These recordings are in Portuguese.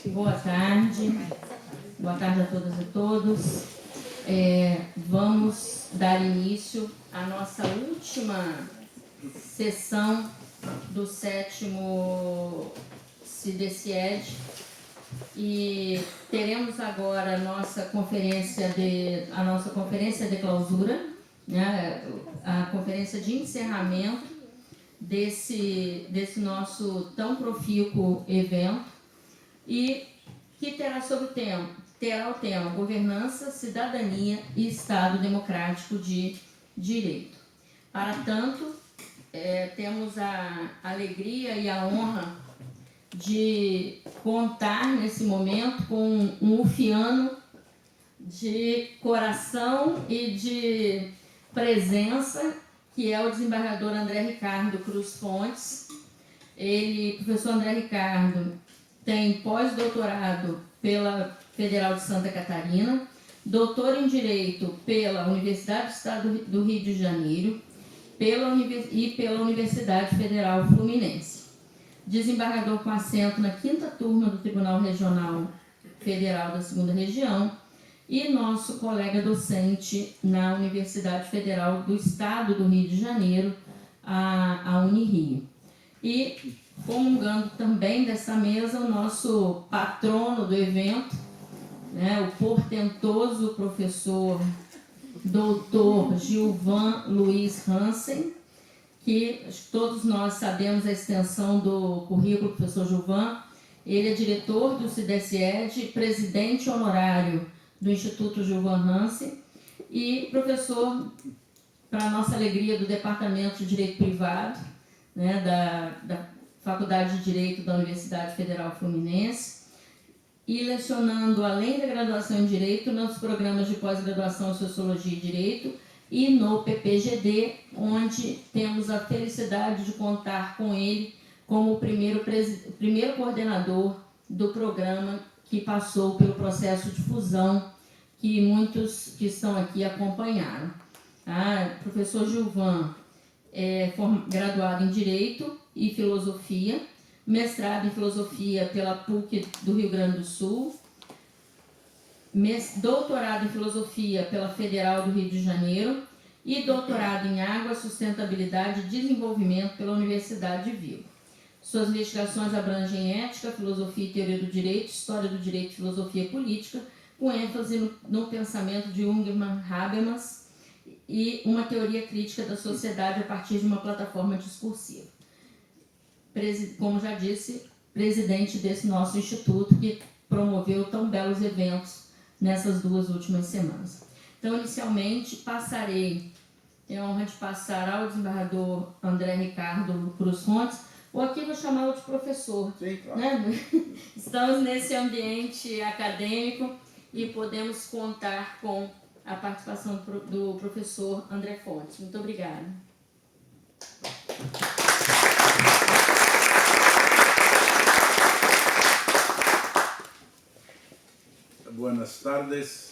Boa tarde a todas e todos. Vamos dar início à nossa última sessão do 7º CIDECIED e teremos agora a nossa conferência de clausura, né, a conferência de encerramento desse nosso tão profícuo evento, e que terá o tema Governança, Cidadania e Estado Democrático de Direito. Para tanto, temos a alegria e a honra de contar nesse momento com um ufiano de coração e de presença, que é o desembargador André Ricardo Cruz Fontes. Professor André Ricardo, tem pós-doutorado pela Federal de Santa Catarina, doutor em Direito pela Universidade do Estado do Rio de Janeiro e pela Universidade Federal Fluminense. Desembargador com assento na 5ª Turma do Tribunal Regional Federal da 2ª Região e nosso colega docente na Universidade Federal do Estado do Rio de Janeiro, a Unirio. E comungando também dessa mesa o nosso patrono do evento, né, o portentoso professor doutor Gilvan Luiz Hansen, que todos nós sabemos a extensão do currículo do professor Gilvan. Ele é diretor do CIDECIED, presidente honorário do Instituto Gilvan Hansen e professor, para nossa alegria, do Departamento de Direito Privado, né, da Faculdade de Direito da Universidade Federal Fluminense, e lecionando, além da graduação em Direito, nos programas de pós-graduação em Sociologia e Direito e no PPGD, onde temos a felicidade de contar com ele como o primeiro coordenador do programa, que passou pelo processo de fusão que muitos que estão aqui acompanharam. Professor Gilvan é graduado em Direito e Filosofia, mestrado em Filosofia pela PUC do Rio Grande do Sul, doutorado em Filosofia pela Federal do Rio de Janeiro e doutorado em Água, Sustentabilidade e Desenvolvimento pela Universidade de Vigo. Suas investigações abrangem ética, filosofia e teoria do direito, história do direito e filosofia política, com ênfase no pensamento de Jürgen Habermas e uma teoria crítica da sociedade a partir de uma plataforma discursiva. Como já disse, presidente desse nosso instituto, que promoveu tão belos eventos nessas 2 últimas semanas. Então, inicialmente, tenho a honra de passar ao desembargador André Ricardo Cruz Fontes, ou aqui vou chamá-lo de professor. Sim, claro. Né? Estamos nesse ambiente acadêmico e podemos contar com a participação do professor André Fontes. Muito obrigada. Buenas tardes.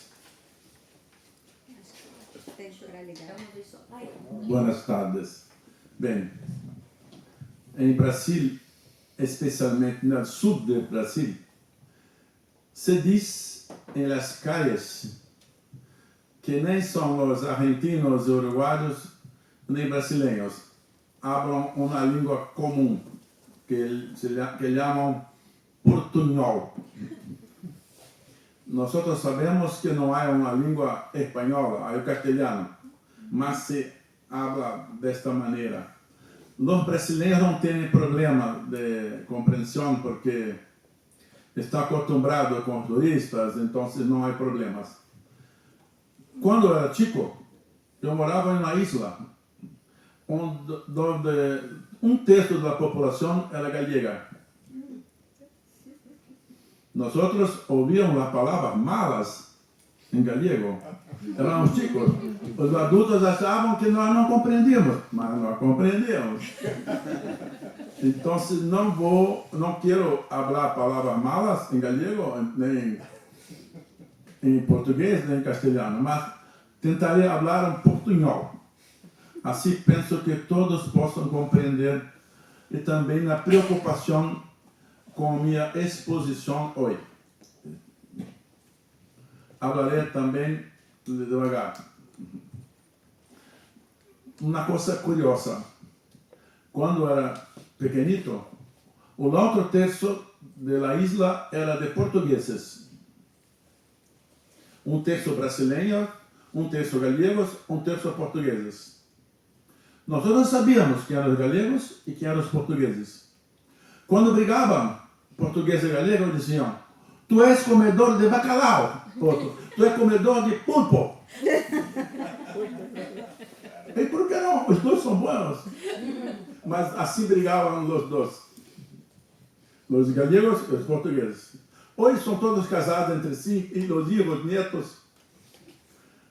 Buenas tardes. Bem, em Brasil, especialmente no sul do Brasil, se diz em las calles que nem são os argentinos, uruguaios nem brasileiros falam uma língua comum que chamam portunhol. Nós sabemos que não há uma língua espanhola, há o castelhano, mas se habla desta maneira. Os brasileiros não têm problema de compreensão porque estão acostumados com os turistas, então não há problemas. Quando eu era chico, eu morava em uma isla onde 1/3 da população era gallega. Nós ouvíamos as palavras malas em galego. Éramos chicos. Os adultos achavam que nós não compreendíamos, mas nós compreendemos. Então, não quero falar palavras malas em galego, nem em português, nem em castelhano, mas tentarei falar um portunhol. Assim penso que todos possam compreender, e também a preocupação com minha exposição hoje. Falarei também devagar. Uma coisa curiosa. Quando era pequenito, o outro terço da isla era de portugueses. Um terço brasileiro, um terço galegos, um terço portugueses. Nós todos sabíamos quem eram os galegos e quem eram os portugueses. Quando brigavam, português e galego diziam: tu és comedor de bacalhau, outro, tu és comedor de pulpo. E por que não? Os dois são bons. Mas assim brigavam os dois. Os galegos e os portugueses. Hoje são todos casados entre si, e os filhos, netos.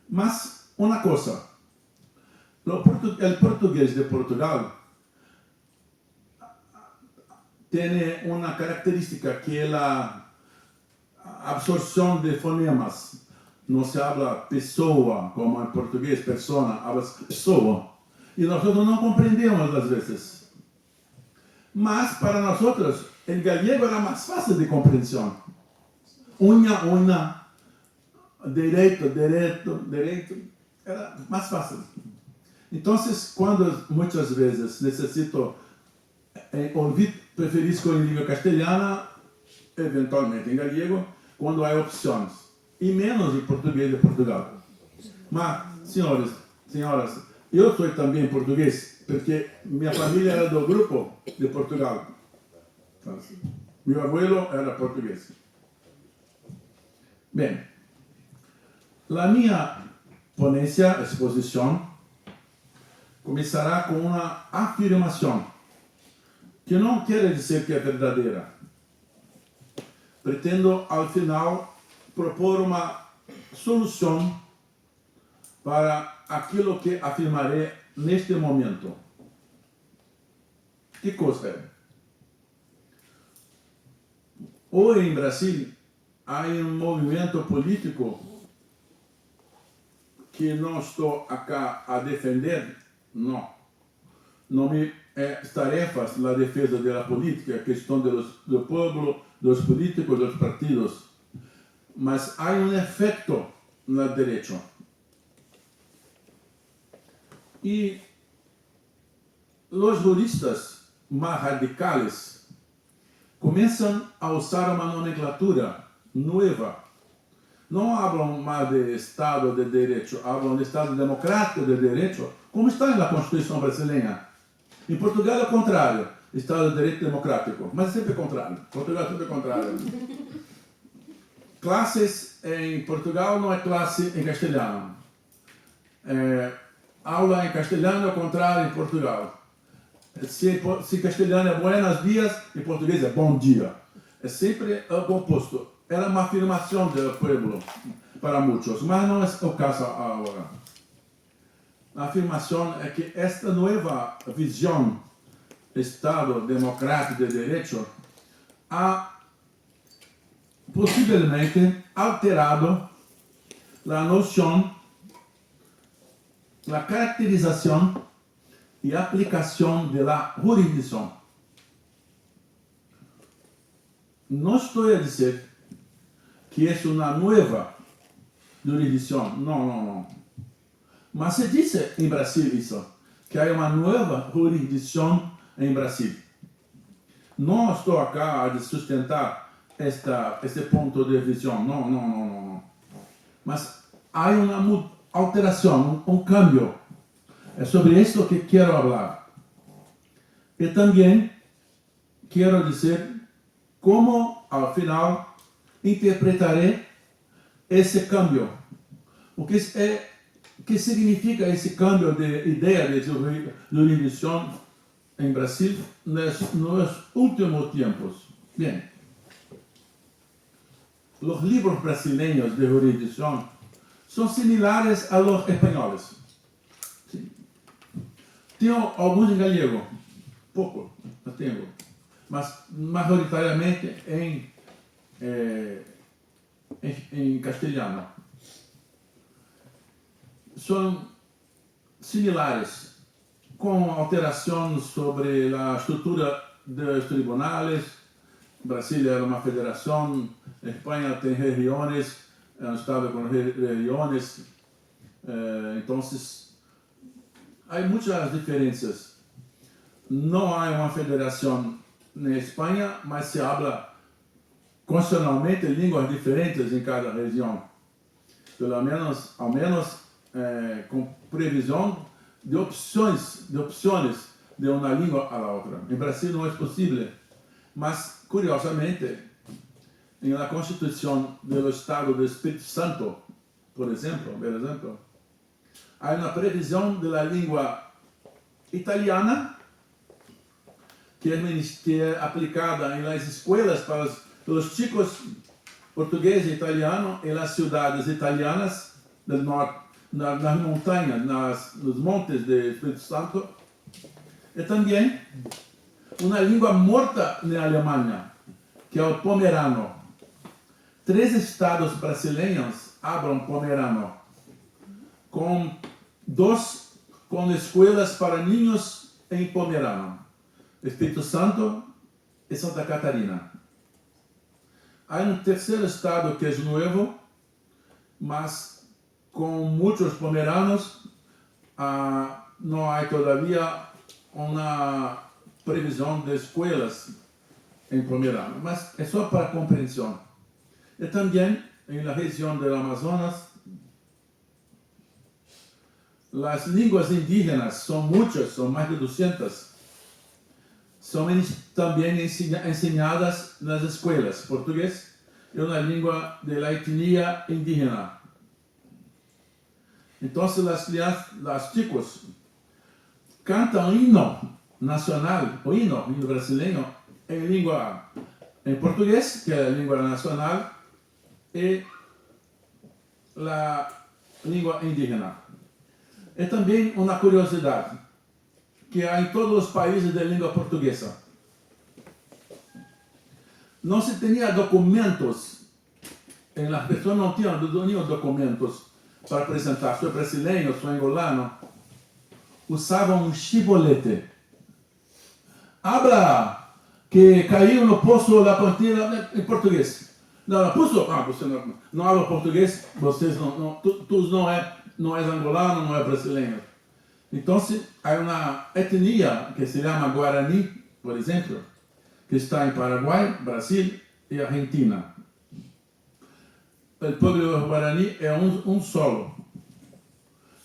Mas uma coisa, o português de Portugal tem uma característica que é a absorção de fonemas. Não se habla pessoa, como em português, persona, habla pessoa. E nós não compreendemos às vezes. Mas para nós, o galego era mais fácil de compreensão. Unha, direito, era mais fácil. Então, quando muitas vezes necessito ouvir, preferisco em língua castelhana, eventualmente em galego, quando há opções. E menos em português de Portugal. Mas, senhoras, eu sou também português, porque minha família era do grupo de Portugal. Meu abuelo era português. Bem, a minha ponência, exposição, começará com uma afirmação, que não quer dizer que é verdadeira. Pretendo, ao final, propor uma solução para aquilo que afirmarei neste momento. Que coisa é? Hoje, em Brasil, há um movimento político que não estou aqui a defender, não. Não me é tarefas na defesa da política, a questão do povo, dos políticos, dos partidos. Mas há um efeito no direito. E os juristas mais radicais começam a usar uma nomenclatura nova. Não falam mais de Estado de Direito, falam de Estado Democrático de Direito, como está na Constituição brasileira. Em Portugal é o contrário, Estado de Direito Democrático, mas é sempre o contrário. Portugal é sempre o contrário. Classes em Portugal não é classe em castelhano. Aula em castelhano é o contrário em Portugal. Se castelhano é buenos dias, em português é bom dia. É sempre o oposto. Era uma afirmação do povo para muitos, mas não é o caso agora. A afirmação é que esta nova visão do Estado democrático de direito ha possivelmente alterado a noção, a caracterização e aplicação da jurisdição. Não estou a dizer que é uma nova jurisdição, não. Mas se diz em Brasil isso, que há uma nova jurisdição em Brasil. Não estou aqui a sustentar este ponto de visão, não. Mas há uma alteração, um cambio. É sobre isso que quero falar. E também quero dizer como, ao final, interpretarei esse cambio. O que significa esse cambio de ideia de jurisdição em Brasil nos últimos tempos? Bem, os livros brasileiros de jurisdição são similares a los espanhóis. Tenho alguns em galego, pouco, mas majoritariamente em castelhano. São similares, com alterações sobre a estrutura dos tribunais, Brasília era uma federação, Espanha tem regiões, é um estado com regiões, então há muitas diferenças. Não há uma federação na Espanha, mas se habla constitucionalmente línguas diferentes em cada região. Pelo menos, ao menos, com previsão de opções de uma língua à outra. Em Brasil não é possível, mas, curiosamente, na Constituição do Estado do Espírito Santo, por exemplo, há uma previsão da língua italiana que é aplicada nas escolas para os chicos português e italiano em las cidades italianas do norte, nas montanhas, nos montes do Espírito Santo. E também uma língua morta na Alemanha, que é o pomerano. 3 estados brasileiros hablam pomerano, com escolas para niños em pomerano. Espírito Santo e Santa Catarina. Há um terceiro estado que é novo, mas com muitos pomeranos, não há todavia uma previsão de escolas em pomerano, mas é só para compreensão. E também, na região do Amazonas, as línguas indígenas são muitas, são mais de 200. São também ensinadas nas escolas. Português é uma língua da etnia indígena. Então, os chicos cantam hino nacional, o hino brasileiro, em português, que é a língua nacional, e a língua indígena. É também uma curiosidade que há em todos os países de língua portuguesa. Não se tinha documentos, as pessoas não tinham documentos para apresentar, sou brasileiro, sou angolano, usavam um chibolete. Habla que caiu no poço da Pontina em português. Não, poço? Você não habla português, tu não é angolano, não é brasileiro. Então, há uma etnia que se chama Guarani, por exemplo, que está em Paraguai, Brasil e Argentina. O povo Guarani é um solo.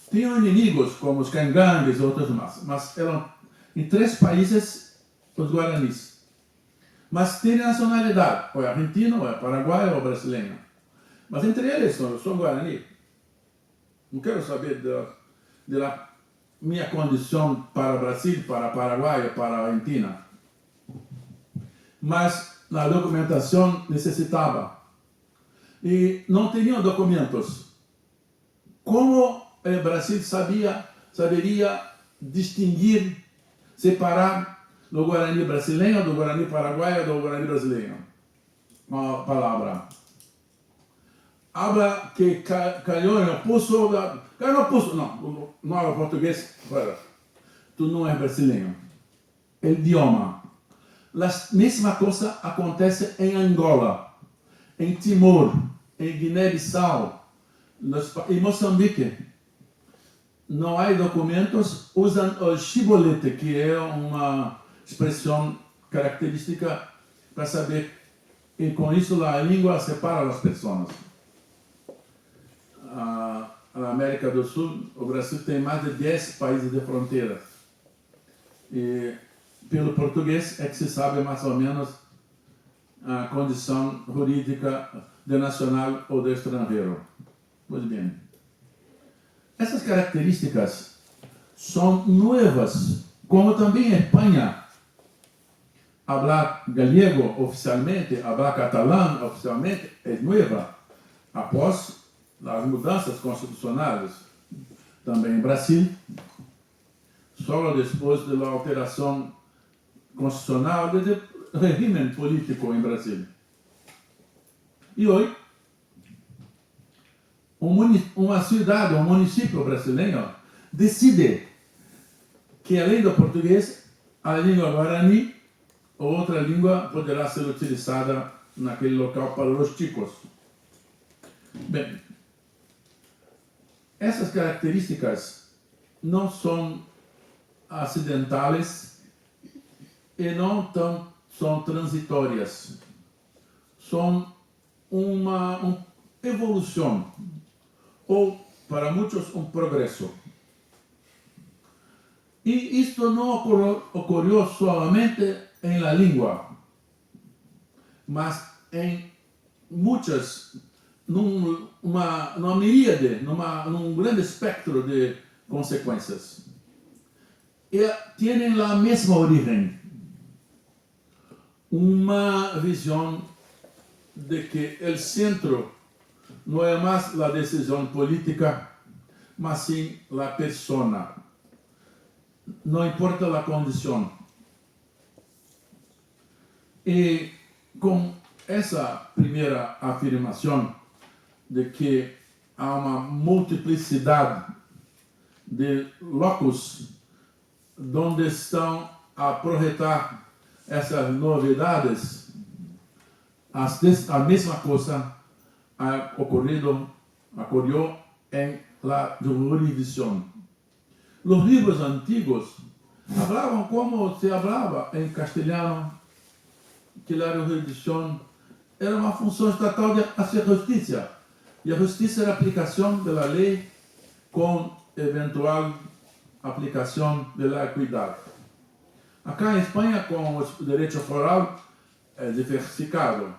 Tinham inimigos como os cangangues e outros mais, mas eram em 3 países os Guaranis. Mas têm nacionalidade, ou é argentino, ou é paraguaio, ou brasileiro. Mas entre eles são Guarani. Não quero saber da minha condição para Brasil, para Paraguai, para Argentina. Mas na documentação necessitava. E não tinham documentos. Como o Brasil saberia distinguir, separar do Guarani brasileiro, do Guarani paraguaio, do Guarani brasileiro? Uma palavra. Habla que caiu no poço, caiu no poço, não habla português, tu não és brasileiro. O idioma. A mesma coisa acontece em Angola, em Timor, em Guiné-Bissau, em Moçambique. Não há documentos, usam o chibolete, que é uma expressão característica para saber, e com isso a língua separa as pessoas. Na América do Sul, o Brasil tem mais de 10 países de fronteira. E pelo português é que se sabe mais ou menos a condição jurídica de nacional ou de estrangeiro. Pois bem, essas características são novas, como também em Espanha. Falar galego oficialmente, falar catalão oficialmente é nova, após as mudanças constitucionais. Também em Brasil, só depois da alteração constitucional do regime político em Brasil. E hoje, uma cidade, um município brasileiro decide que, além do português, a língua guarani, outra língua poderá ser utilizada naquele local para os chicos. Bem, essas características não são acidentais e não são transitórias. São uma evolução, ou para muitos um progresso. E isto não ocorreu somente em la língua, mas em muitas, numa miríade, num grande espectro de consequências. E têm a mesma origem, uma visão de que o centro não é mais a decisão política, mas sim a persona. Não importa a condição. E com essa primeira afirmação de que há uma multiplicidade de locos onde estão a projetar essas novidades, a mesma coisa ocorreu em la jurisdicção. Os livros antigos falavam como se falava em castelhano, que a jurisdição era uma função estatal de fazer justiça. E a justiça era a aplicação da lei com eventual aplicação da equidade. Acá em Espanha, com o direito foral, é diversificado.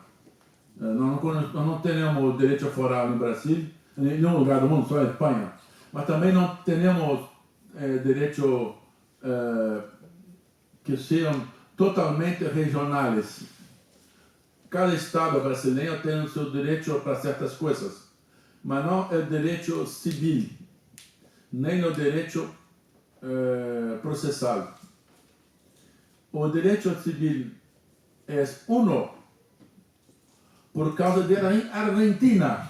Não temos direito foral no Brasil, em nenhum lugar do mundo, só em Espanha. Mas também não temos direito que sejam totalmente regionais. Cada estado brasileiro tem o seu direito para certas coisas, mas não é o direito civil, nem o direito processal. O direito civil é por causa da Argentina.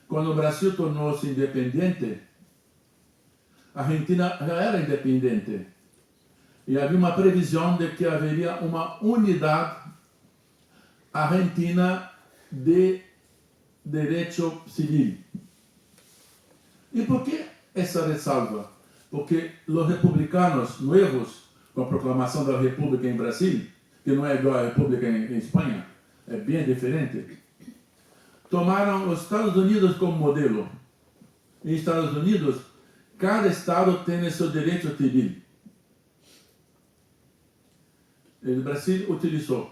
Quando o Brasil tornou-se independente, a Argentina já era independente. E havia uma previsão de que haveria uma unidade argentina de direito civil. E por que essa ressalva? Porque os republicanos novos, com a proclamação da República em Brasil, que não é igual à República em Espanha, é bem diferente, tomaram os Estados Unidos como modelo. Nos Estados Unidos, cada estado tem seu direito civil. O Brasil utilizou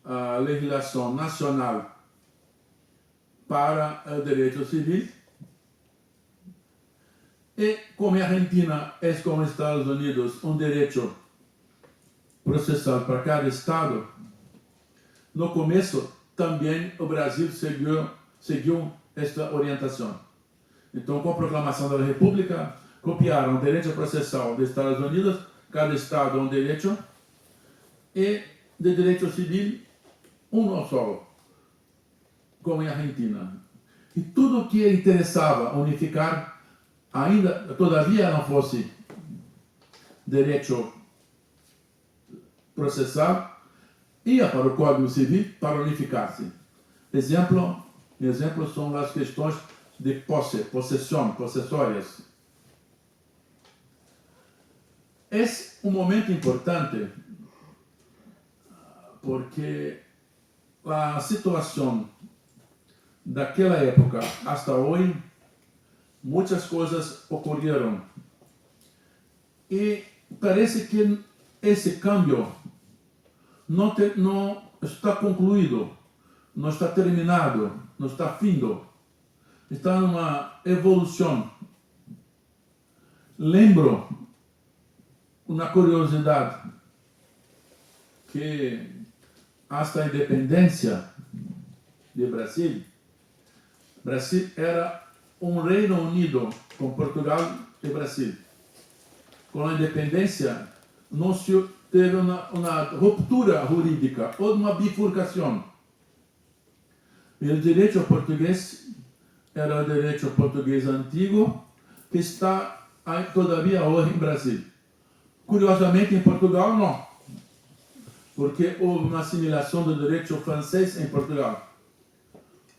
a legislação nacional para o direito civil e, como a Argentina é como os Estados Unidos um direito processal para cada estado, no começo também o Brasil seguiu esta orientação. Então, com a proclamação da República, copiaram o direito processal dos Estados Unidos, cada estado um direito, e de direito civil, um só, como em Argentina. E tudo que interessava unificar, ainda, todavia não fosse direito processal, ia para o Código Civil para unificar-se. Exemplos são as questões de possessão, possessórias. Esse é um momento importante porque a situação daquela época hasta hoje, muitas coisas ocorreram. E parece que esse câmbio não está concluído, não está terminado, não está findo. Está numa evolução. Lembro uma curiosidade que hasta a independência do Brasil era um Reino Unido com Portugal e Brasil. Com a independência não se teve uma ruptura jurídica ou uma bifurcação. E o direito português era o direito português antigo que está todavia hoje em Brasil. Curiosamente, em Portugal, não. porque houve uma assimilação do direito francês em Portugal.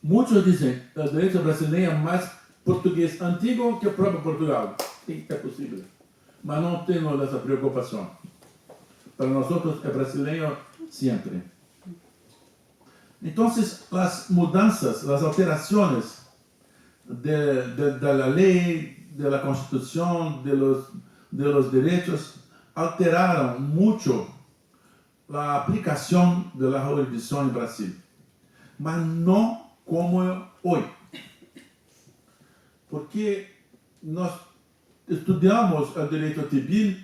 Muitos dizem que o direito brasileiro é mais português antigo que o próprio Portugal. Sim, é possível. Mas não temos essa preocupação. Para nós é brasileiro sempre. Então, as mudanças, as alterações da lei, da Constituição, dos direitos, alteraram muito a aplicação da jurisdição no Brasil. Mas não como hoje. Porque nós estudamos o direito civil,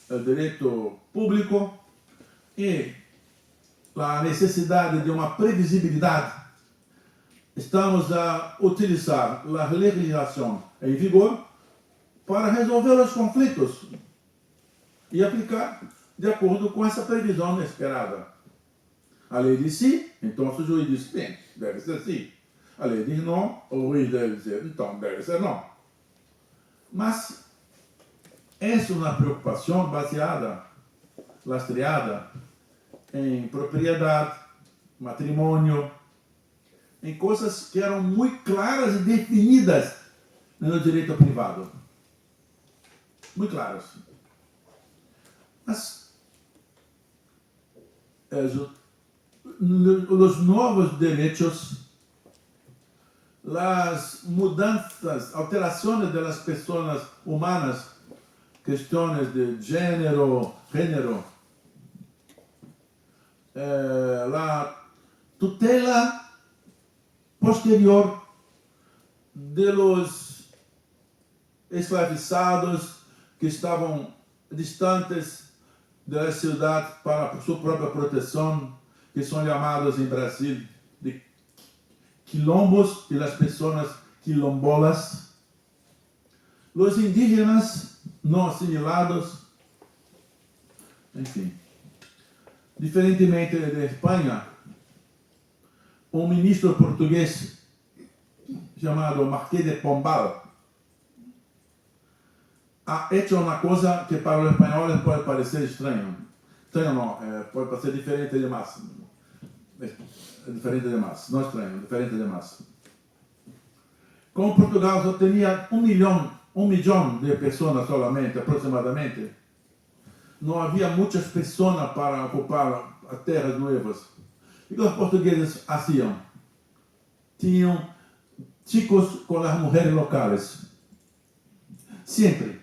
o direito público e a necessidade de uma previsibilidade. Estamos a utilizar a legislação em vigor para resolver os conflitos e aplicar de acordo com essa previsão esperada. A lei diz sim, então o juiz diz, bem, deve ser sim. A lei diz não, o juiz deve dizer, então deve ser não. Mas essa é uma preocupação baseada, lastreada em propriedade, matrimônio, em coisas que eram muito claras e definidas no direito privado. Muito claras. Mas os novos direitos, as mudanças, alterações das pessoas humanas, questões de gênero, a tutela posterior de los escravizados que estavam distantes da cidade para sua própria proteção, que são chamados em Brasil de quilombos, e as pessoas quilombolas, os indígenas não assimilados, enfim. Diferentemente da Espanha, um ministro português chamado Marquês de Pombal ha hecho uma coisa que para os espanhóis pode parecer estranho. Estranho não, pode parecer diferente demais. Diferente demais, não estranho, diferente demais. Como Portugal só tinha 1 milhão de pessoas solamente, aproximadamente, não havia muitas pessoas para ocupar as terras novas. O que os portugueses faziam? Tinham chicos com as mulheres locais. Sempre.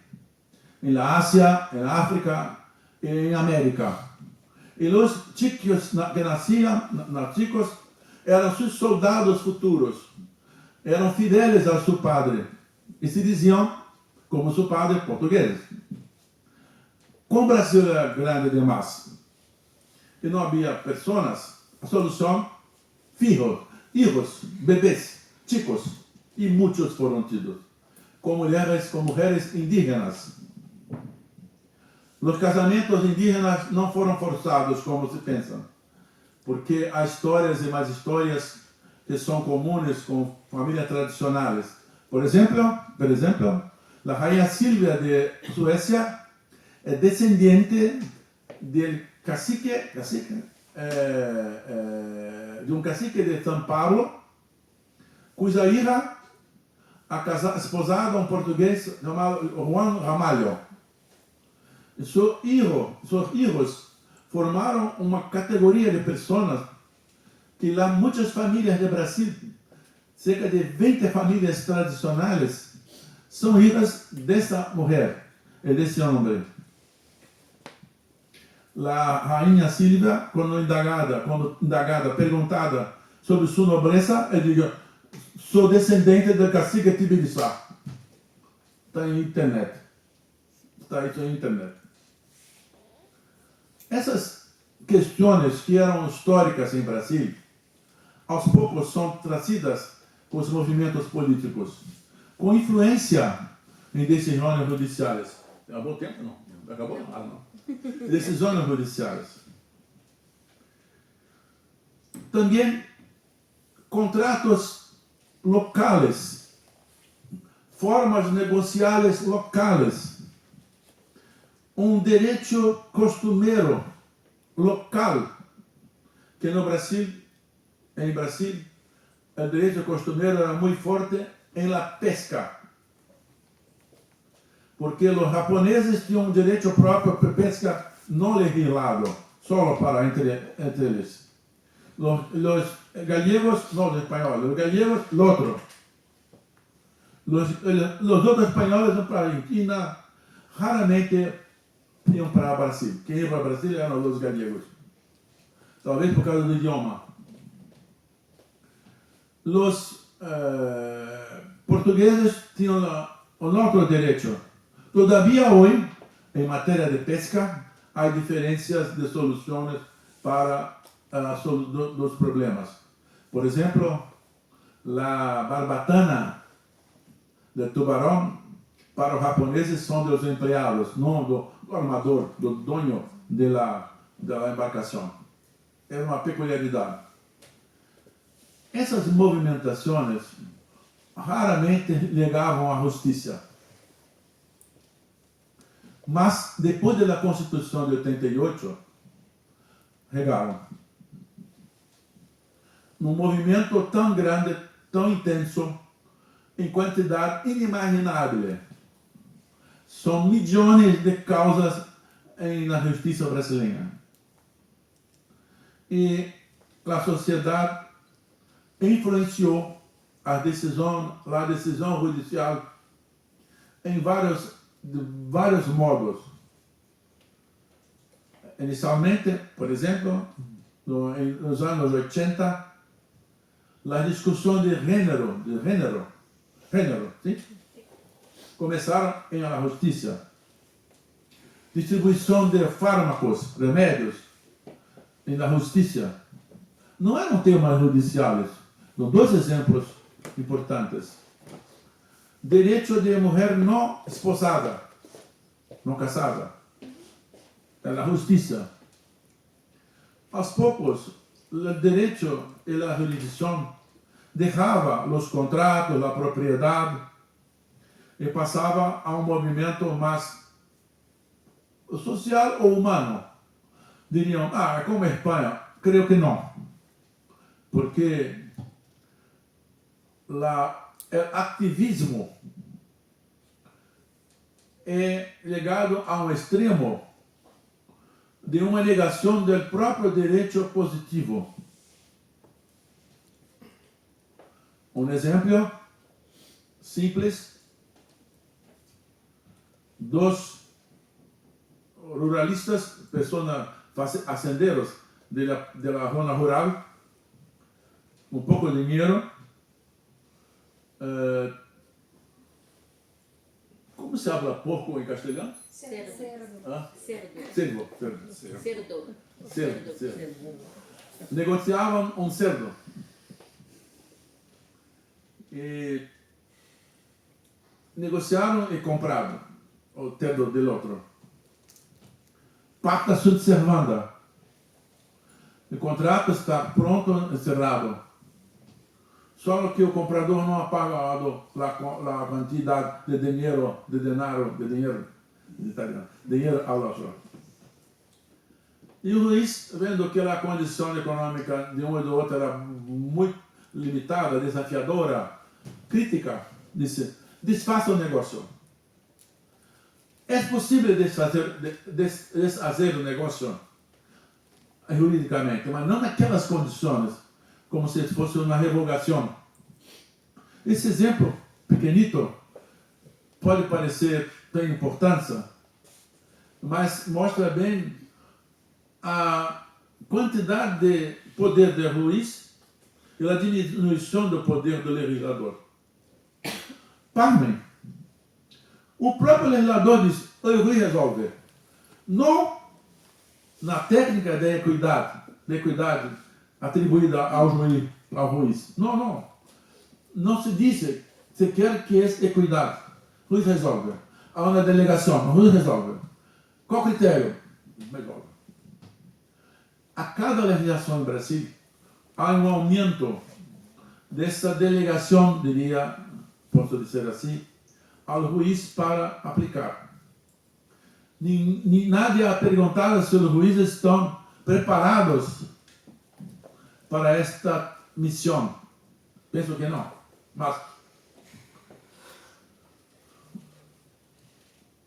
Na Ásia, na África e na América. E os chicos que nasciam, chicos, eram seus soldados futuros. Eram fiéis ao seu padre. E se diziam como seu padre português. Como o Brasil era grande demais e não havia pessoas, a solução, filhos, bebês, chicos, e muitos foram tidos, com mulheres indígenas. Os casamentos indígenas não foram forçados, como se pensa, porque há histórias e mais histórias que são comuns com famílias tradicionais. Por exemplo, a rainha Silvia de Suécia é descendente de um cacique de São Paulo, cuja hija esposada a um português chamado Juan Ramalho. Seus filhos formaram uma categoria de pessoas que lá muitas famílias do Brasil, cerca de 20 famílias tradicionais, são filhas dessa mulher e desse homem. A rainha Silvia, quando indagada, perguntada sobre sua nobreza, ela diz: sou descendente do cacique Tibiriçá. Está em internet. Está isso em internet. Essas questões que eram históricas em Brasil, aos poucos são trazidas com os movimentos políticos, com influência em decisões judiciais. Acabou o tempo? Não. Acabou? Ah, não. Decisões judiciais. Também contratos locais, formas negociais locais, um direito costumeiro local, que en Brasil, el derecho costumero era muy fuerte en la pesca. Porque los japoneses tienen un derecho propio para pesca no legislado, solo para entre ellos. Los gallegos, no los españoles, los gallegos, lo otro. Los otros españoles iban para Argentina, raramente iam para Brasil. Quem ia para Brasil eram os gallegos. Talvez por causa do idioma. Os portugueses tinham um outro direito. Todavia, hoje, em matéria de pesca, há diferenças de soluções para dos problemas. Por exemplo, a barbatana de tubarão, para os japoneses, são dos empregados, não do armador, do dono da embarcação. É uma peculiaridade. Essas movimentações raramente legavam à justiça. Mas, depois da Constituição de 88, regaram. Num movimento tão grande, tão intenso, em quantidade inimaginável. São milhões de causas na justiça brasileira. E a sociedade influenciou a decisão judicial em vários modos. Inicialmente, por exemplo, nos anos 80, a discussão de gênero, sim? Começaram na justiça. Distribuição de fármacos, remédios, na justiça. Não eram temas judiciais. São dois exemplos importantes. Direito de mulher não esposada, não casada. Na justiça. Aos poucos, o direito e a jurisdição deixava os contratos, a propriedade e passava a um movimento mais social ou humano. Diriam, é como a Espanha. Creio que não. Porque o ativismo é ligado a um extremo de uma negação do próprio direito positivo. Um exemplo simples: dos ruralistas, pessoas hacendeiros da zona rural, um pouco de dinheiro. Como se habla porco em castelhano? Cerdo. Negociavam um cerdo. E negociaram e compraram o cerdo do outro. Pacta sunt servanda. O contrato está pronto, encerrado. Só que o comprador não ha pagado a quantidade de dinheiro ao outro. E o juiz, vendo que a condição econômica de um e do outro era muito limitada, desafiadora, crítica, disse: desfaça o negócio. É possível desfazer o negócio juridicamente, mas não naquelas condições, como se fosse uma revogação. Esse exemplo pequenito pode parecer ter importância, mas mostra bem a quantidade de poder do juiz e a diminuição do poder do legislador. Pasmem, o próprio legislador diz: o juiz resolve. Não na técnica de equidade atribuída ao juiz. Não se diz sequer que é equidade. O juiz resolve. Há uma delegação, o juiz resolve. Qual critério? Resolve. A cada legislação no Brasil, há um aumento dessa delegação, posso dizer assim, ao juiz para aplicar. Nadie ha perguntado se os juízes estão preparados para esta missão? Penso que não. Mas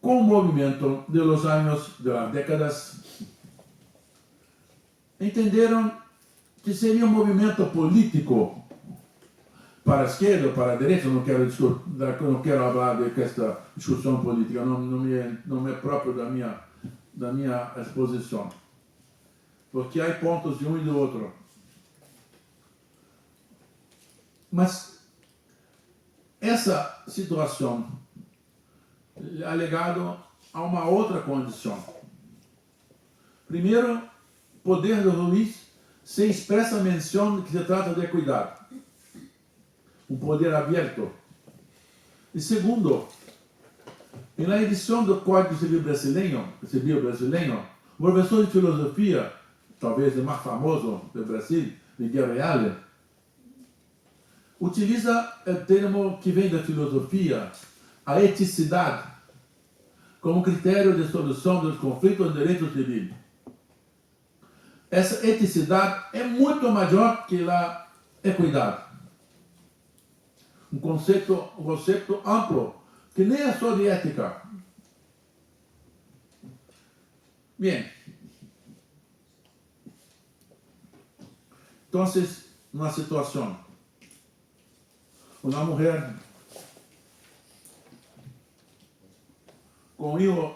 com o movimento de los años, de las décadas, entenderam que seria um movimento político para a esquerda, para a direita. Não quero falar de esta discussão política, não é próprio da minha exposição, porque há pontos de um e do outro. Mas essa situação é ligada a uma outra condição. Primeiro, o poder do Ruiz se expressa menção de que se trata de equidade, um poder aberto. E segundo, na edição do Código Civil Brasileiro, o professor de filosofia, talvez o mais famoso do Brasil, Miguel Reale, utiliza o termo que vem da filosofia, a eticidade, como critério de solução dos conflitos de direito civil. Essa eticidade é muito maior que a equidade. Um conceito amplo, que nem é só de ética. Bem. Então, uma situação. Uma mulher com um filho,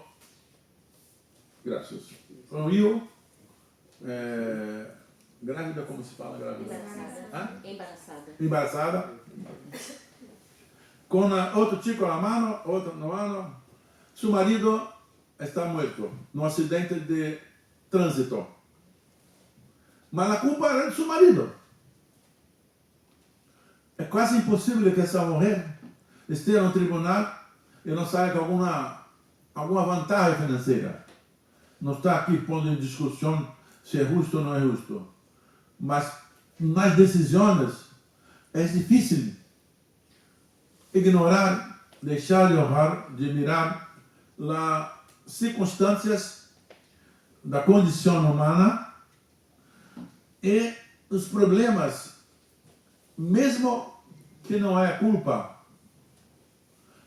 com um filho, grávida, como se fala grávida? Embaraçada. Com outro chico na mão, outro na mão. Seu marido está morto num acidente de trânsito. Mas a culpa era do seu marido. É quase impossível que essa mulher esteja no tribunal e não saia com alguma vantagem financeira. Não está aqui pondo em discussão se é justo ou não é justo. Mas nas decisões é difícil ignorar, deixar de honrar, de mirar as circunstâncias da condição humana e os problemas, mesmo que não é culpa.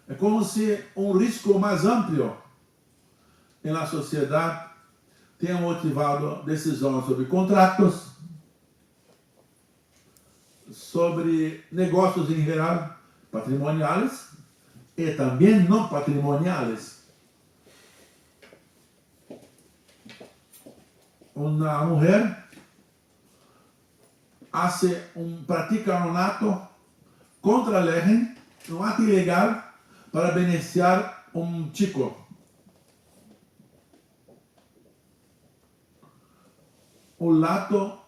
É como se um risco mais amplo na sociedade tenha motivado decisões sobre contratos, sobre negócios em geral, patrimoniais e também não patrimoniais. Uma mulher pratica um ato contra a lei, um ato ilegal, para beneficiar um chico. O ato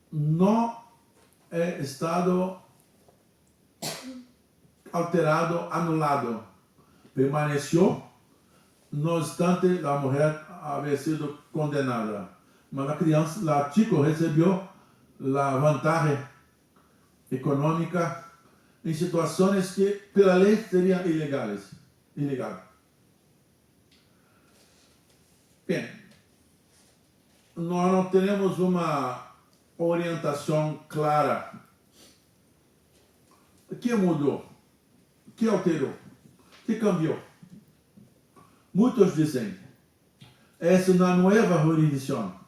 não é estado alterado, anulado. Permaneceu, no obstante a mulher havia sido condenada. Mas a criança, o chico, recebeu a vantagem econômica em situações que, pela lei, seriam ilegais. Bem, nós não temos uma orientação clara. O que mudou? O que alterou? O que cambiou? Muitos dizem, é uma nova jurisdição,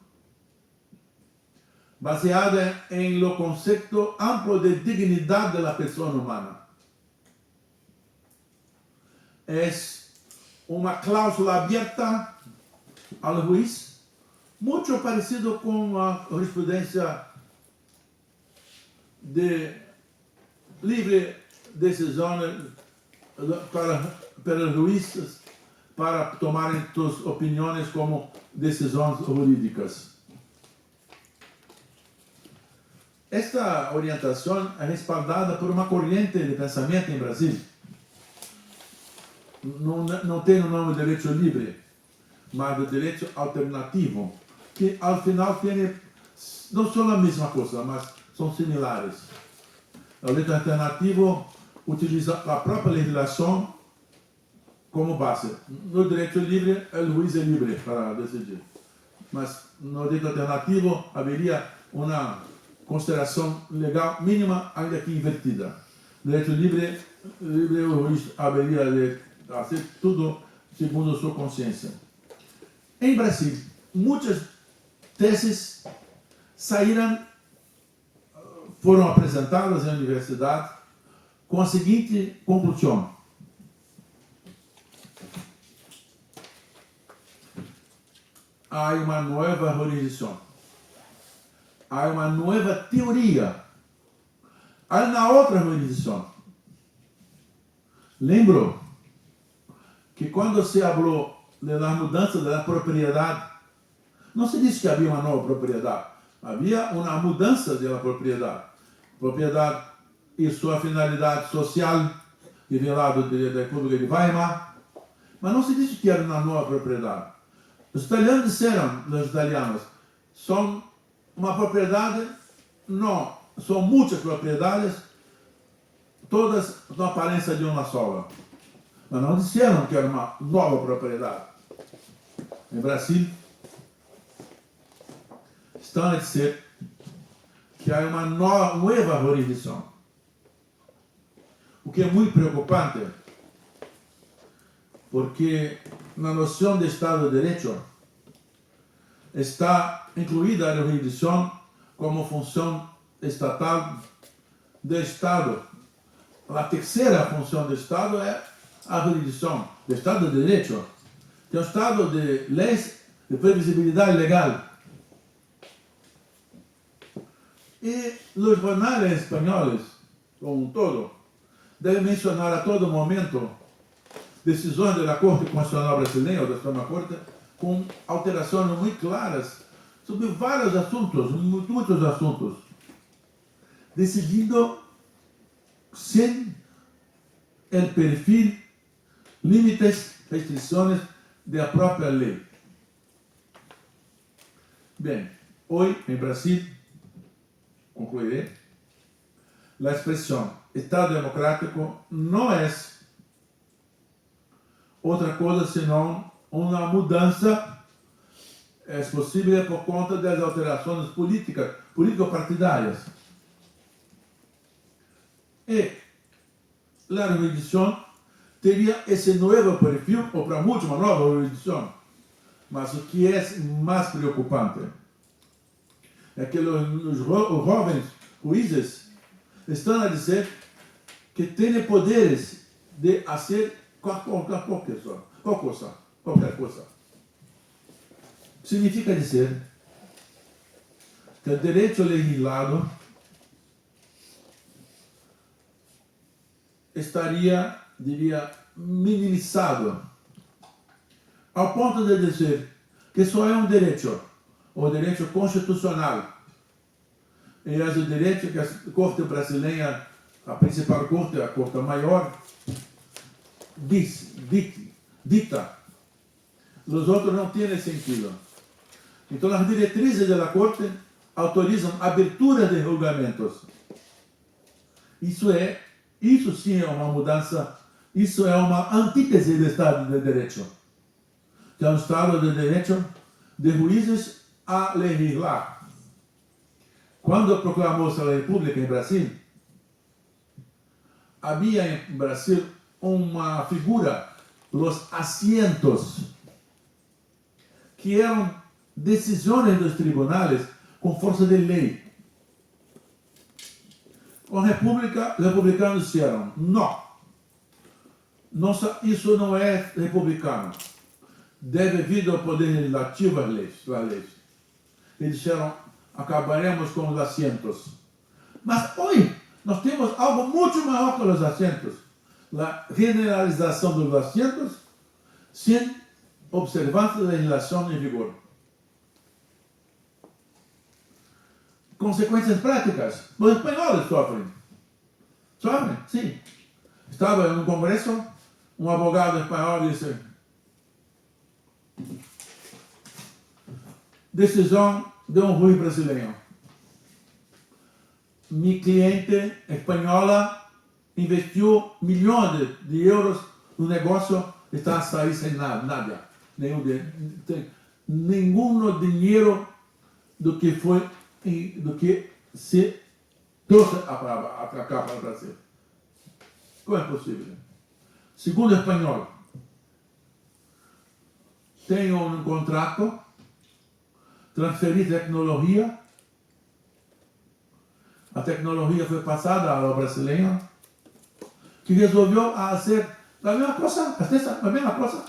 baseada em lo conceito amplo de dignidade da pessoa humana. É uma cláusula aberta ao juiz, muito parecido com a jurisprudência de livre decisão para os juízes para tomarem suas opiniões como decisões jurídicas. Esta orientação é respaldada por uma corrente de pensamento em Brasil. Não tem o nome de direito livre, mas de direito alternativo, que ao final tem, não são a mesma coisa, mas são similares. O direito alternativo utiliza a própria legislação como base. No direito livre, o juiz é livre para decidir. Mas no direito alternativo haveria uma consideração legal mínima, ainda que invertida. Direito livre, o juiz haveria de fazer tudo segundo sua consciência. Em Brasil, muitas teses foram apresentadas na universidade com a seguinte conclusão: há uma nova jurisdição, há uma nova teoria, há uma outra jurisdição. Lembro que quando se falou da mudança da propriedade, não se disse que havia uma nova propriedade, havia uma mudança da propriedade. Propriedade e sua finalidade social, que vem lá da República de Weimar, mas não se disse que era uma nova propriedade. Os italianos, são uma propriedade, não, são muitas propriedades, todas na aparência de uma só. Mas não disseram que era uma nova propriedade. Em Brasil, estão a dizer que há uma nova jurisdição. O que é muito preocupante, porque na noção de Estado de Direito está incluída a jurisdição como função estatal do Estado. A terceira função do Estado é a jurisdição do Estado de Direito, que é o Estado de leis de previsibilidade legal. E os jornais espanhóis, como um todo, devem mencionar a todo momento decisões da Corte Constitucional Brasileira, ou da Suprema Corte, com alterações muito claras sobre vários assuntos, muitos assuntos, decidindo sem o perfil, limites, restrições da própria lei. Bem, hoje, em Brasil, concluiré, a expressão Estado democrático não é outra coisa senão uma mudança possível por conta das alterações político-partidárias. E a jurisdição teria esse novo perfil, ou para muitos uma nova jurisdição. Mas o que é mais preocupante é que os jovens juízes estão a dizer que têm poderes de fazer qualquer coisa. Significa dizer que o direito legislado estaria, diria, minimizado, ao ponto de dizer que só é um direito, o direito constitucional, e é o direito que a Corte Brasileira, a principal corte, a Corte Maior, dita. Os outros não têm sentido. Então, as diretrizes da Corte autorizam a abertura de julgamentos. Isso sim é uma mudança, isso é uma antítese do Estado de Direito. Que é um Estado de Direito de juízes a legislar. Quando proclamou-se a República em Brasil, havia em Brasil uma figura, os assentos, que eram decisões dos tribunais com força de lei. Com a República, os republicanos disseram, não, isso não é republicano, deve vir ao poder legislativo as leis. Eles disseram, acabaremos com os assentos. Mas hoje, nós temos algo muito maior que os assentos, a generalização dos assentos sem observância da legislação em vigor. Consequências práticas. Os espanhóis sofrem. Sofrem? Sim. Estava em um congresso, um advogado espanhol disse: decisão de um juiz brasileiro. Minha cliente espanhola investiu milhões de euros no negócio, está a sair sem nada. nenhum dinheiro do que se trouxe acá para o Brasil. Como é possível? Segundo o espanhol, tem um contrato, transferir tecnologia, a tecnologia foi passada ao brasileiro, que resolveu fazer a mesma coisa,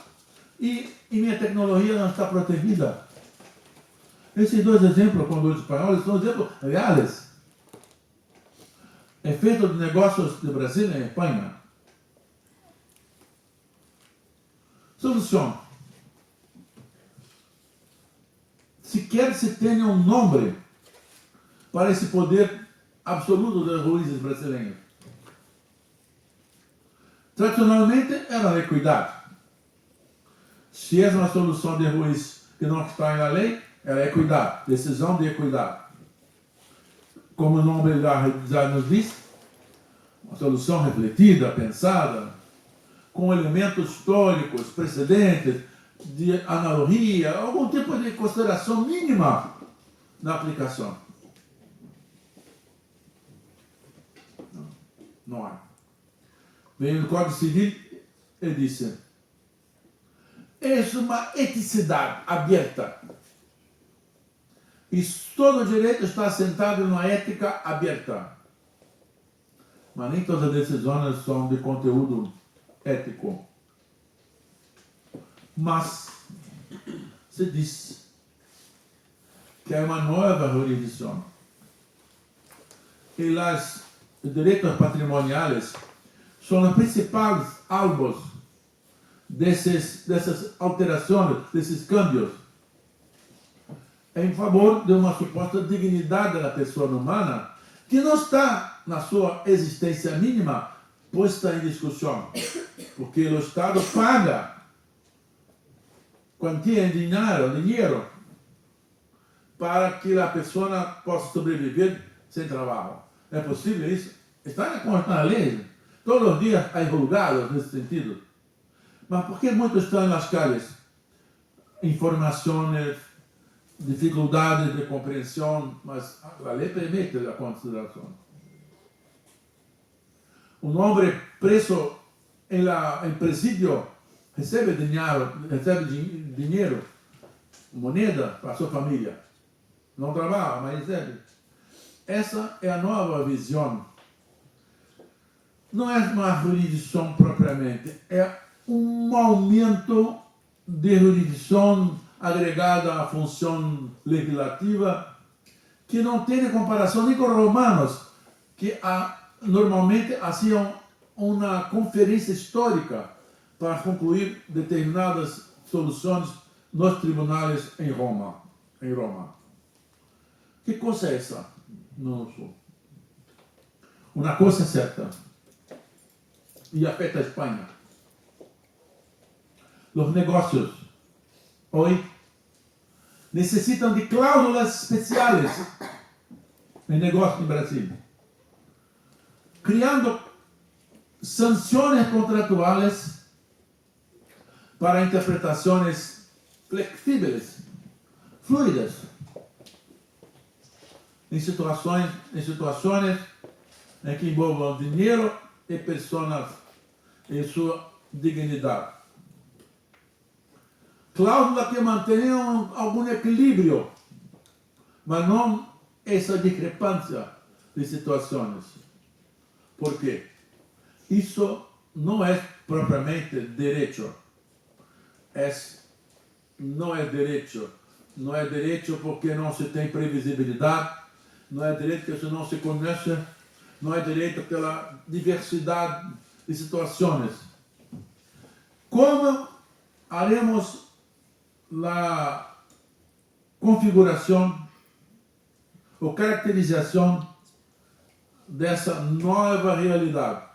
e minha tecnologia não está protegida. Esses dois exemplos com os espanhóis são exemplos reais. Efeito de negócios do Brasil em Espanha. Solução. Sequer se tenha um nome para esse poder absoluto dos juízes brasileiros. Tradicionalmente era a equidade. Se é uma solução de juiz que não está na lei, era a equidade, decisão de equidade. Como o nome já nos diz, uma solução refletida, pensada, com elementos históricos, precedentes, de analogia, algum tipo de consideração mínima na aplicação. Não há. Vem no Código Civil e disse: é uma eticidade aberta. E todo direito está assentado numa ética aberta. Mas nem todas as decisões são de conteúdo ético. Mas se diz que é uma nova jurisdição. E os direitos patrimoniais são os principais alvos dessas alterações, desses câmbios, em favor de uma suposta dignidade da pessoa humana que não está na sua existência mínima posta em discussão, porque o Estado paga quantia em dinheiro para que a pessoa possa sobreviver sem trabalho. É possível isso? Está na lei. Todos os dias há julgados nesse sentido. Mas por que muitos estão nas calles? Informações, dificuldades de compreensão, mas a lei permite a consideração. Um homem preso em presídio recebe dinheiro, moneda para a sua família. Não trabalha, mas recebe. Essa é a nova visão. Não é uma jurisdição propriamente, é um aumento de jurisdição agregada à função legislativa que não tem comparação nem com os romanos, que normalmente faziam uma conferência histórica para concluir determinadas soluções nos tribunais em Roma. Que coisa é essa? Não sou. Uma coisa é certa, e afeta a Espanha. Os negócios hoje necessitam de cláusulas especiais em negócio no Brasil, criando sanções contratuais para interpretações flexíveis, fluidas, em situações em que envolvam dinheiro e pessoas em sua dignidade. Cláusulas que mantenham algum equilíbrio, mas não essa discrepância de situações. Por quê? Isso não é propriamente direito. Não é direito. Não é direito porque não se tem previsibilidade, não é direito porque não se conhece, não é direito pela diversidade de situações. Como haremos a configuração ou caracterização dessa nova realidade?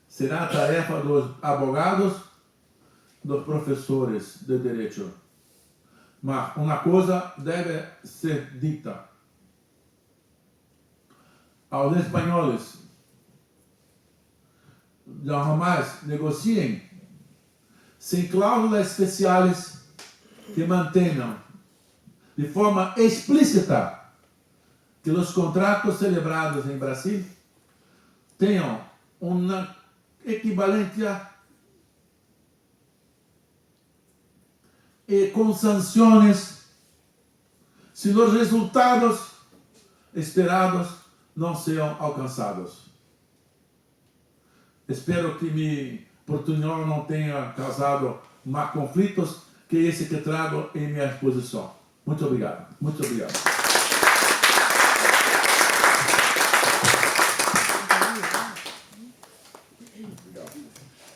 Será a tarefa dos advogados, dos professores de direito. Mas uma coisa deve ser dita aos espanhóis: jamais negociem sem cláusulas especiais que mantenham de forma explícita que os contratos celebrados em Brasil tenham uma equivalência e com sanções se os resultados esperados não sejam alcançados. Espero que mi portunhol não tenha causado mais conflitos que esse que trago em minha exposição. Muito obrigado. Muito obrigado.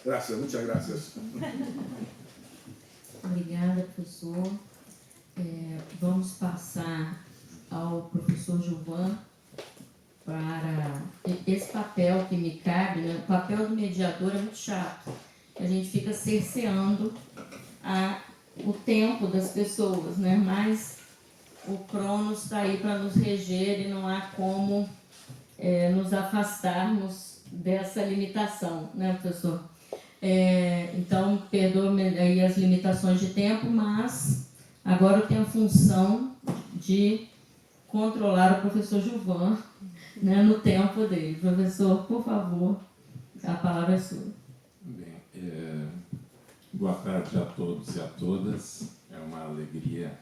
Graças, muitas graças. Obrigada, professor. Vamos passar ao professor Gilvan para esse papel que me cabe, né? O papel do mediador é muito chato. A gente fica cerceando o tempo das pessoas, né? Mas o Cronos está aí para nos reger e não há como nos afastarmos dessa limitação, né, professor? Então, perdoe-me aí as limitações de tempo, mas agora eu tenho a função de controlar o professor Gilvan, né, no tempo dele. Professor, por favor, a palavra é sua. Bem, boa tarde a todos e a todas. É uma alegria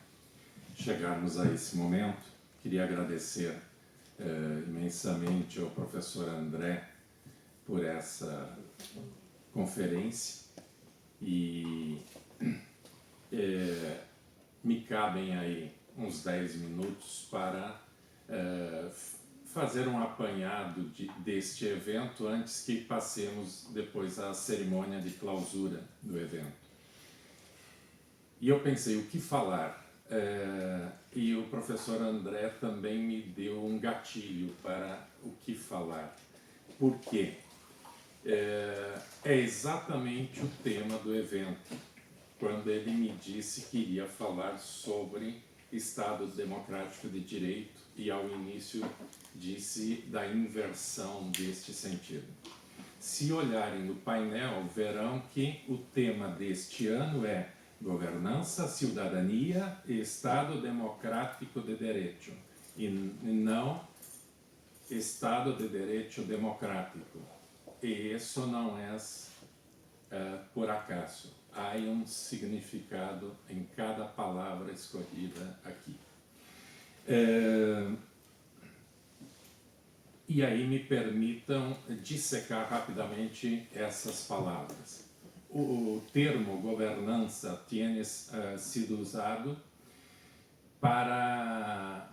chegarmos a esse momento. Queria agradecer imensamente ao professor André por essa conferência e me cabem aí uns 10 minutos para fazer um apanhado deste evento antes que passemos depois à cerimônia de clausura do evento. E eu pensei, o que falar? E o professor André também me deu um gatilho para o que falar. Por quê? É exatamente o tema do evento, quando ele me disse que iria falar sobre Estado Democrático de Direito e ao início disse da inversão deste sentido. Se olharem no painel, verão que o tema deste ano é Governança, Cidadania e Estado Democrático de Direito, e não Estado de Direito Democrático. E isso não é por acaso. Há um significado em cada palavra escolhida aqui. E aí me permitam dissecar rapidamente essas palavras. O termo governança tem sido usado para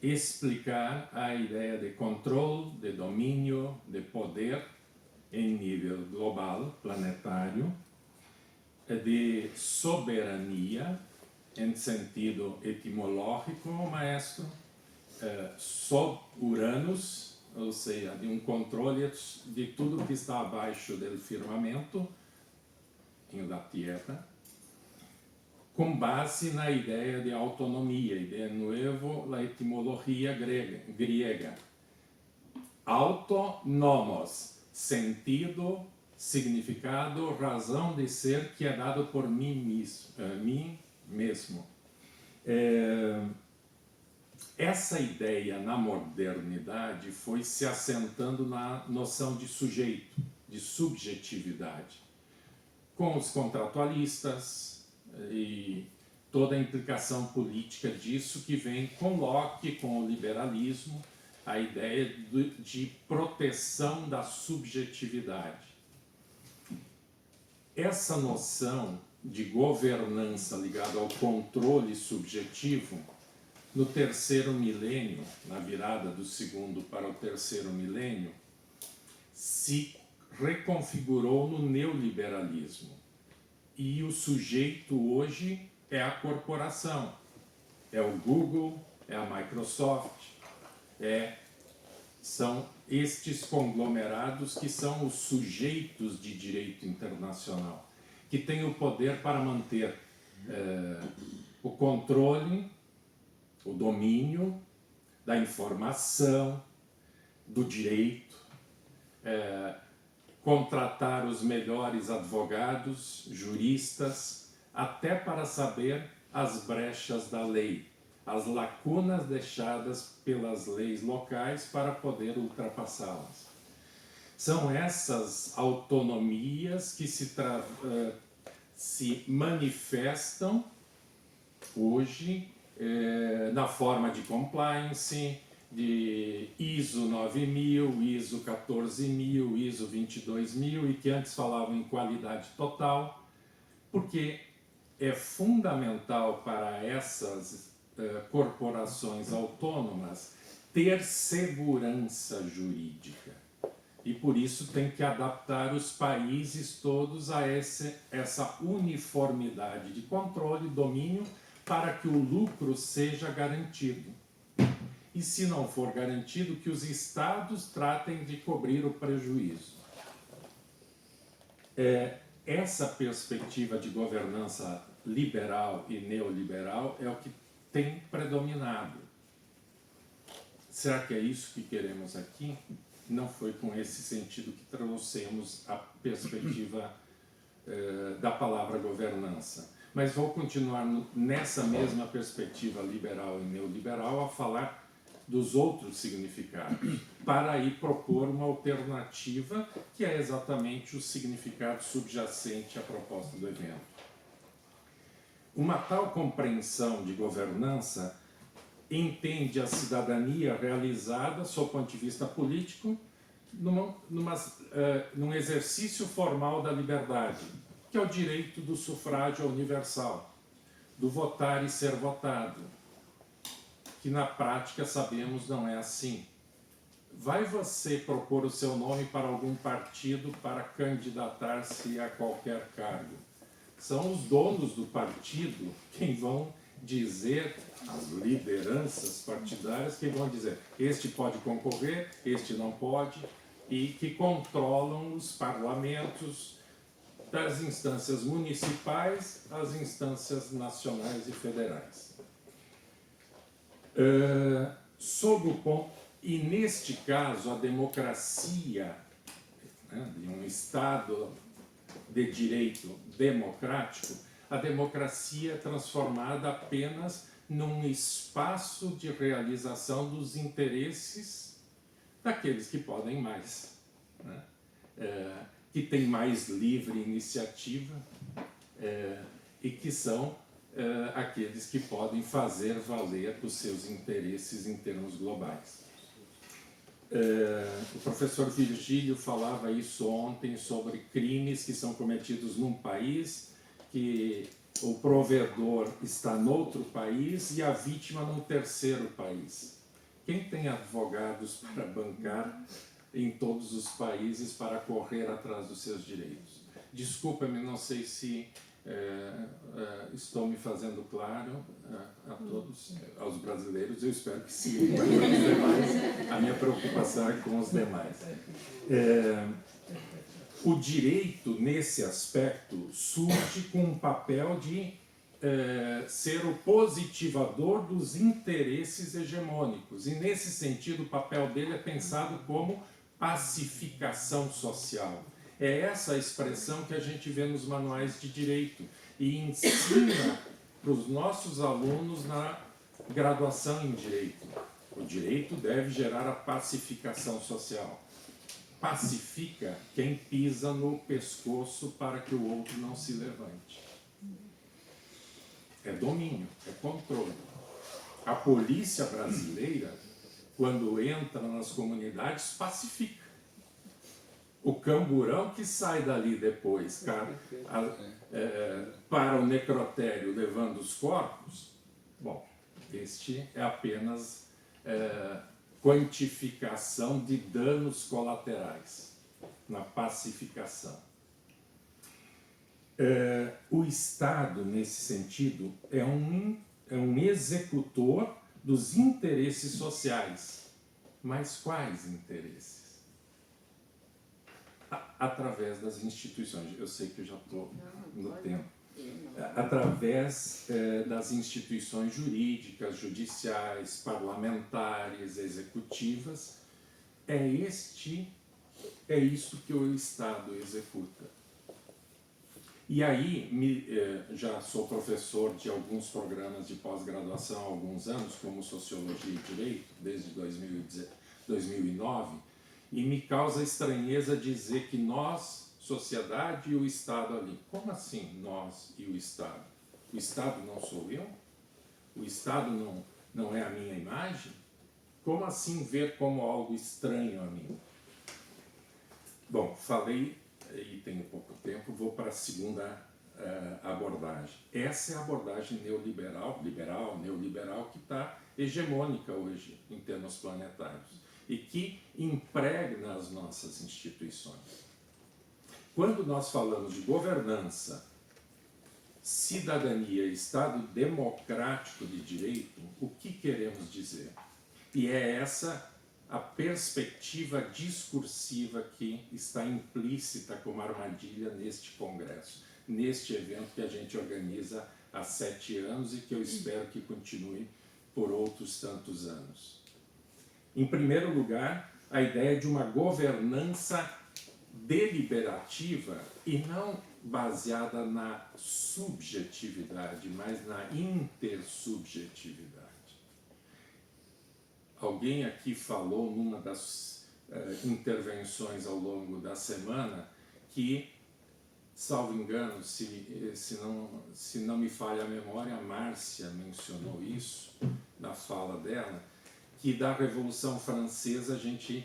explicar a ideia de controle, de domínio, de poder em nível global, planetário, de soberania, em sentido etimológico, maestro, sob Uranus, ou seja, de um controle de tudo que está abaixo do firmamento, da Terra, com base na ideia de autonomia, e de novo a etimologia grega. Autonomos, sentido, significado, razão de ser que é dado por mim mesmo. Essa ideia na modernidade foi se assentando na noção de sujeito, de subjetividade, com os contratualistas e toda a implicação política disso que vem com Locke, com o liberalismo, a ideia de proteção da subjetividade. Essa noção de governança ligada ao controle subjetivo, no terceiro milênio, na virada do segundo para o terceiro milênio, se reconfigurou no neoliberalismo. E o sujeito hoje é a corporação, é o Google, é a Microsoft, são estes conglomerados que são os sujeitos de direito internacional, que têm o poder para manter o controle, o domínio da informação, do direito, contratar os melhores advogados, juristas, até para saber as brechas da lei, as lacunas deixadas pelas leis locais para poder ultrapassá-las. São essas autonomias que se manifestam hoje na forma de compliance, de ISO 9000, ISO 14000, ISO 22000 e que antes falavam em qualidade total, porque é fundamental para essas corporações autônomas ter segurança jurídica. E por isso tem que adaptar os países todos a essa uniformidade de controle e domínio para que o lucro seja garantido. E se não for garantido, que os estados tratem de cobrir o prejuízo. Essa perspectiva de governança liberal e neoliberal é o que tem predominado. Será que é isso que queremos aqui? Não foi com esse sentido que trouxemos a perspectiva da palavra governança. Mas vou continuar nessa mesma perspectiva liberal e neoliberal a falar dos outros significados, para aí propor uma alternativa que é exatamente o significado subjacente à proposta do evento. Uma tal compreensão de governança entende a cidadania realizada, sob o ponto de vista político, num exercício formal da liberdade, que é o direito do sufrágio universal, do votar e ser votado, que na prática sabemos não é assim. Vai você propor o seu nome para algum partido para candidatar-se a qualquer cargo? São os donos do partido quem vão dizer, as lideranças partidárias, que vão dizer este pode concorrer, este não pode, e que controlam os parlamentos das instâncias municipais às instâncias nacionais e federais. E neste caso, a democracia, né, de um Estado de direito democrático, a democracia é transformada apenas num espaço de realização dos interesses daqueles que podem mais, né? Que têm mais livre iniciativa e que são aqueles que podem fazer valer os seus interesses em termos globais. O professor Virgílio falava isso ontem sobre crimes que são cometidos num país, que o provedor está noutro país e a vítima num terceiro país. Quem tem advogados para bancar em todos os países para correr atrás dos seus direitos? Desculpa-me, não sei se estou me fazendo claro a todos, aos brasileiros, eu espero que sim, mas os demais, a minha preocupação é com os demais. O direito, nesse aspecto, surge com um papel de ser o positivador dos interesses hegemônicos, e nesse sentido o papel dele é pensado como pacificação social. É essa a expressão que a gente vê nos manuais de direito e ensina para os nossos alunos na graduação em direito. O direito deve gerar a pacificação social. Pacifica quem pisa no pescoço para que o outro não se levante. É domínio, é controle. A polícia brasileira, quando entra nas comunidades, pacifica. O camburão que sai dali depois para o necrotério levando os corpos, bom, este é apenas quantificação de danos colaterais na pacificação. O Estado, nesse sentido, é um executor dos interesses sociais. Mas quais interesses? Através das instituições. Eu sei que eu já estou no tempo. Através das instituições jurídicas, judiciais, parlamentares, executivas, é isto que o Estado executa. E aí, já sou professor de alguns programas de pós-graduação há alguns anos, como Sociologia e Direito, desde 2009, e me causa estranheza dizer que nós, sociedade e o Estado ali. Como assim nós e o Estado? O Estado não sou eu? O Estado não é a minha imagem? Como assim ver como algo estranho a mim? Bom, falei e tenho pouco tempo, vou para a segunda abordagem. Essa é a abordagem neoliberal, neoliberal, que está hegemônica hoje em termos planetários e que impregna as nossas instituições. Quando nós falamos de governança, cidadania e Estado democrático de direito, o que queremos dizer? E é essa a perspectiva discursiva que está implícita como armadilha neste congresso, neste evento que a gente organiza há 7 anos e que eu espero que continue por outros tantos anos. Em primeiro lugar, a ideia de uma governança deliberativa e não baseada na subjetividade, mas na intersubjetividade. Alguém aqui falou numa das intervenções ao longo da semana que, salvo engano, se não me falha a memória, a Márcia mencionou isso na fala dela, que da Revolução Francesa a gente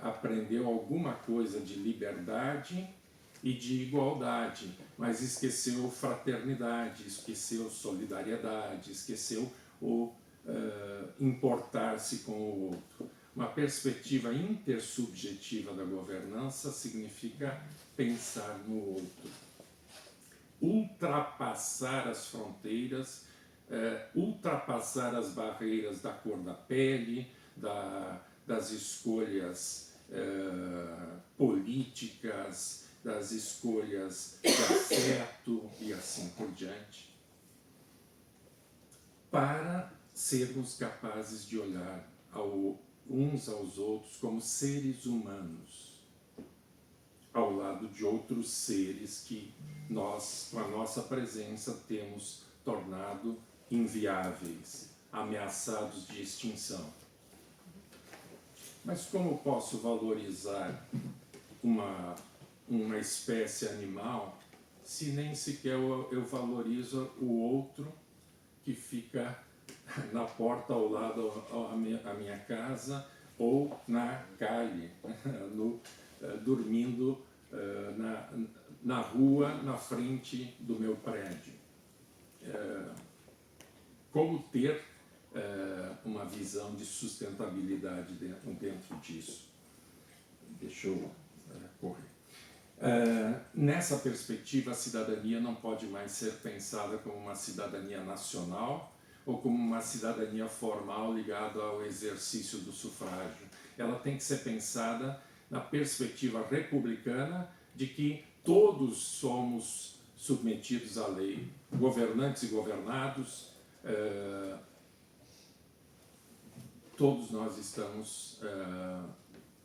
aprendeu alguma coisa de liberdade e de igualdade, mas esqueceu fraternidade, esqueceu solidariedade, esqueceu o importar-se com o outro. Uma perspectiva intersubjetiva da governança significa pensar no outro, ultrapassar as fronteiras, ultrapassar as barreiras da cor da pele, das escolhas políticas, das escolhas de afeto e assim por diante, para sermos capazes de olhar uns aos outros como seres humanos, ao lado de outros seres que nós, com a nossa presença, temos tornado inviáveis, ameaçados de extinção. Mas como posso valorizar uma espécie animal se nem sequer eu valorizo o outro que fica na porta ao lado à minha casa ou na calle, dormindo na rua, na frente do meu prédio. Como ter uma visão de sustentabilidade dentro disso? Deixa eu correr. Nessa perspectiva, a cidadania não pode mais ser pensada como uma cidadania nacional ou como uma cidadania formal ligada ao exercício do sufrágio. Ela tem que ser pensada na perspectiva republicana de que todos somos submetidos à lei, governantes e governados, todos nós estamos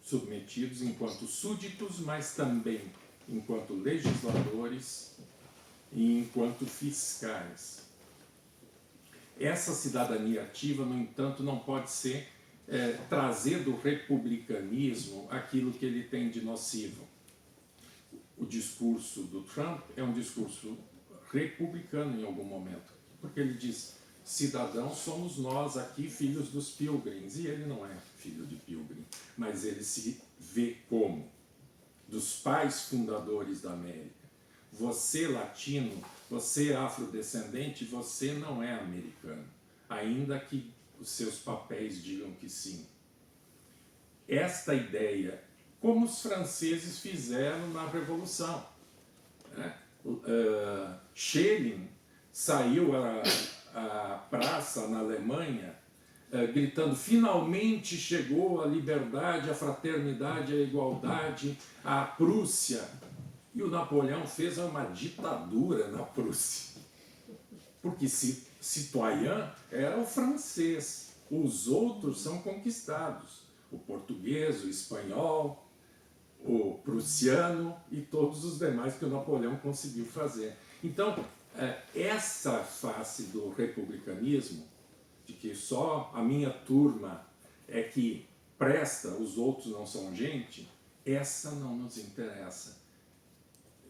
submetidos enquanto súditos, mas também enquanto legisladores e enquanto fiscais. Essa cidadania ativa, no entanto, não pode ser trazer do republicanismo aquilo que ele tem de nocivo. O discurso do Trump é um discurso republicano em algum momento, porque ele diz: cidadãos somos nós aqui, filhos dos Pilgrims, e ele não é filho de Pilgrim, mas ele se vê como dos pais fundadores da América. Você latino, você afrodescendente, você não é americano, ainda que os seus papéis digam que sim. Esta ideia, como os franceses fizeram na Revolução, né? Schelling saiu à praça na Alemanha gritando: finalmente chegou a liberdade, a fraternidade, a igualdade, a Prússia. E o Napoleão fez uma ditadura na Prússia, porque citoyen era o francês, os outros são conquistados, o português, o espanhol, o prussiano e todos os demais que o Napoleão conseguiu fazer. Então, essa face do republicanismo, de que só a minha turma é que presta, os outros não são gente, essa não nos interessa.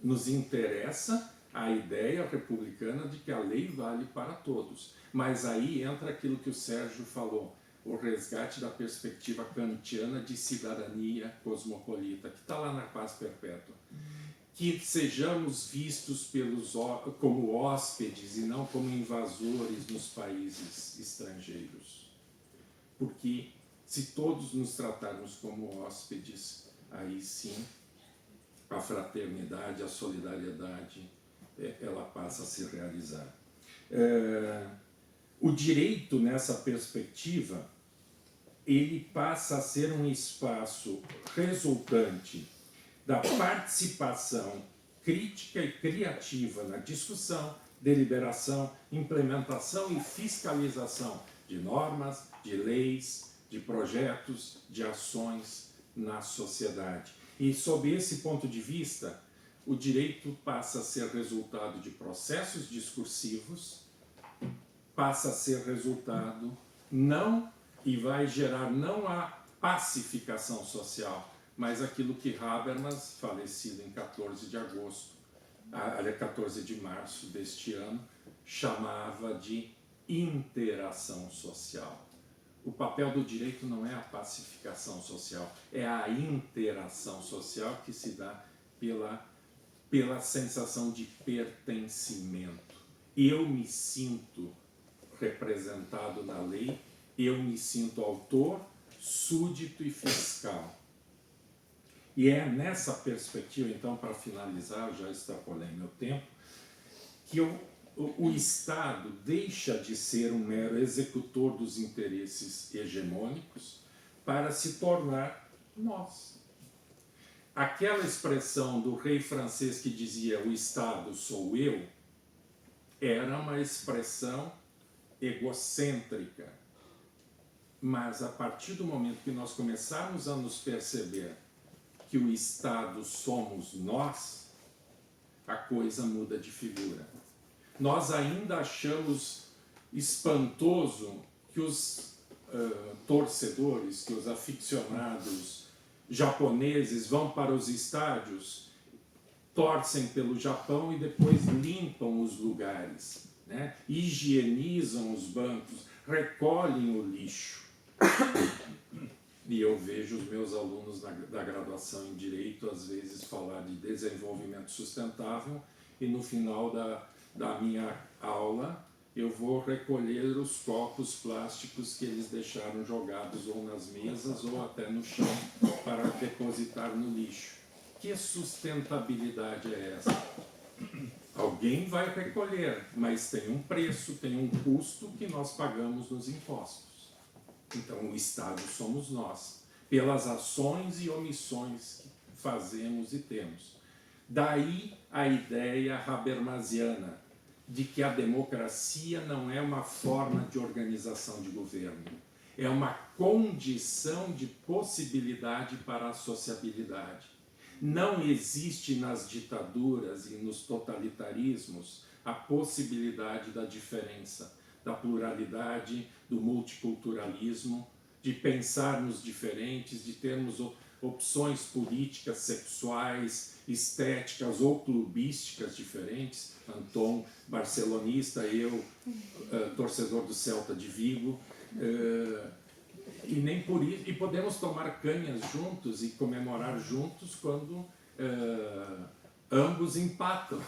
Nos interessa a ideia republicana de que a lei vale para todos. Mas aí entra aquilo que o Sérgio falou, o resgate da perspectiva kantiana de cidadania cosmopolita, que está lá na Paz Perpétua. Que sejamos vistos como hóspedes e não como invasores nos países estrangeiros. Porque se todos nos tratarmos como hóspedes, aí sim a fraternidade, a solidariedade, ela passa a se realizar. O direito, nessa perspectiva, ele passa a ser um espaço resultante da participação crítica e criativa na discussão, deliberação, implementação e fiscalização de normas, de leis, de projetos, de ações na sociedade. E, sob esse ponto de vista, o direito passa a ser resultado de processos discursivos, passa a ser resultado e vai gerar não a pacificação social, mas aquilo que Habermas, falecido em 14 de março deste ano, chamava de interação social. O papel do direito não é a pacificação social, é a interação social que se dá pela sensação de pertencimento. Eu me sinto representado na lei, eu me sinto autor, súdito e fiscal. E é nessa perspectiva, então, para finalizar, eu já extrapolei meu tempo, que o Estado deixa de ser um mero executor dos interesses hegemônicos para se tornar nós. Aquela expressão do rei francês que dizia o Estado sou eu, era uma expressão egocêntrica. Mas a partir do momento que nós começarmos a nos perceber que o Estado somos nós, a coisa muda de figura. Nós ainda achamos espantoso que os torcedores, que os aficionados japoneses vão para os estádios, torcem pelo Japão e depois limpam os lugares, né? Higienizam os bancos, recolhem o lixo. E eu vejo os meus alunos da graduação em Direito, às vezes, falar de desenvolvimento sustentável e no final da minha aula eu vou recolher os copos plásticos que eles deixaram jogados ou nas mesas ou até no chão para depositar no lixo. Que sustentabilidade é essa? Alguém vai recolher, mas tem um preço, tem um custo que nós pagamos nos impostos. Então, o Estado somos nós, pelas ações e omissões que fazemos e temos. Daí a ideia habermasiana de que a democracia não é uma forma de organização de governo, é uma condição de possibilidade para a sociabilidade. Não existe nas ditaduras e nos totalitarismos a possibilidade da diferença, da pluralidade, do multiculturalismo, de pensarmos diferentes, de termos opções políticas, sexuais, estéticas ou clubísticas diferentes. Anton, barcelonista, eu, torcedor do Celta de Vigo, e nem por isso, e podemos tomar canhas juntos e comemorar juntos quando ambos empatam.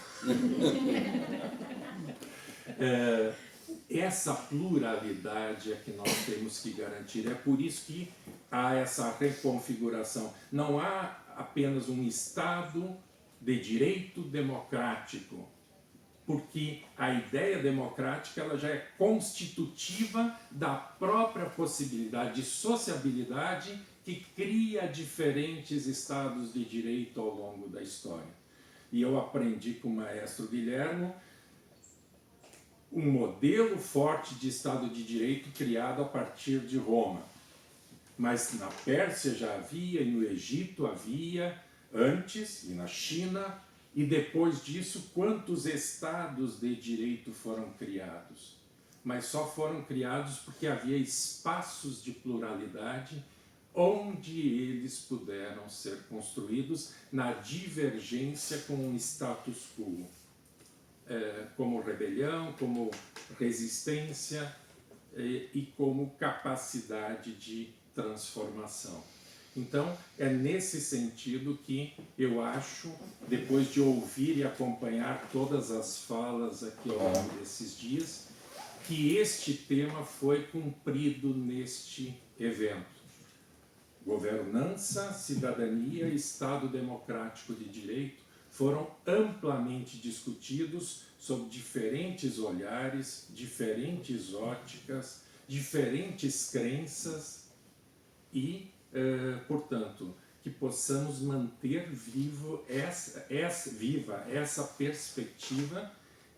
Essa pluralidade é que nós temos que garantir. É por isso que há essa reconfiguração. Não há apenas um Estado de direito democrático, porque a ideia democrática ela já é constitutiva da própria possibilidade de sociabilidade que cria diferentes estados de direito ao longo da história. E eu aprendi com o maestro Guilhermo um modelo forte de Estado de Direito criado a partir de Roma. Mas na Pérsia já havia, e no Egito havia, antes e na China, e depois disso, quantos estados de direito foram criados. Mas só foram criados porque havia espaços de pluralidade onde eles puderam ser construídos na divergência com o status quo, como rebelião, como resistência e como capacidade de transformação. Então, é nesse sentido que eu acho, depois de ouvir e acompanhar todas as falas aqui ao longo desses dias, que este tema foi cumprido neste evento. Governança, cidadania e Estado democrático de direito foram amplamente discutidos sob diferentes olhares, diferentes óticas, diferentes crenças e, portanto, que possamos manter viva essa perspectiva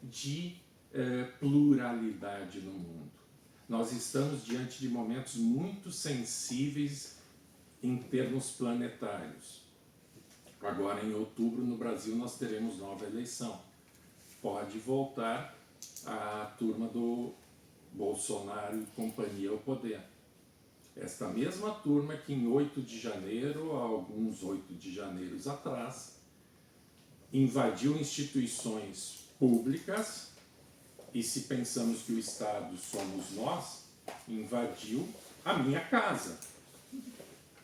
de pluralidade no mundo. Nós estamos diante de momentos muito sensíveis em termos planetários. Agora, em outubro, no Brasil, nós teremos nova eleição. Pode voltar a turma do Bolsonaro e companhia ao poder. Esta mesma turma que em 8 de janeiro, alguns 8 de janeiro atrás, invadiu instituições públicas, e se pensamos que o Estado somos nós, invadiu a minha casa.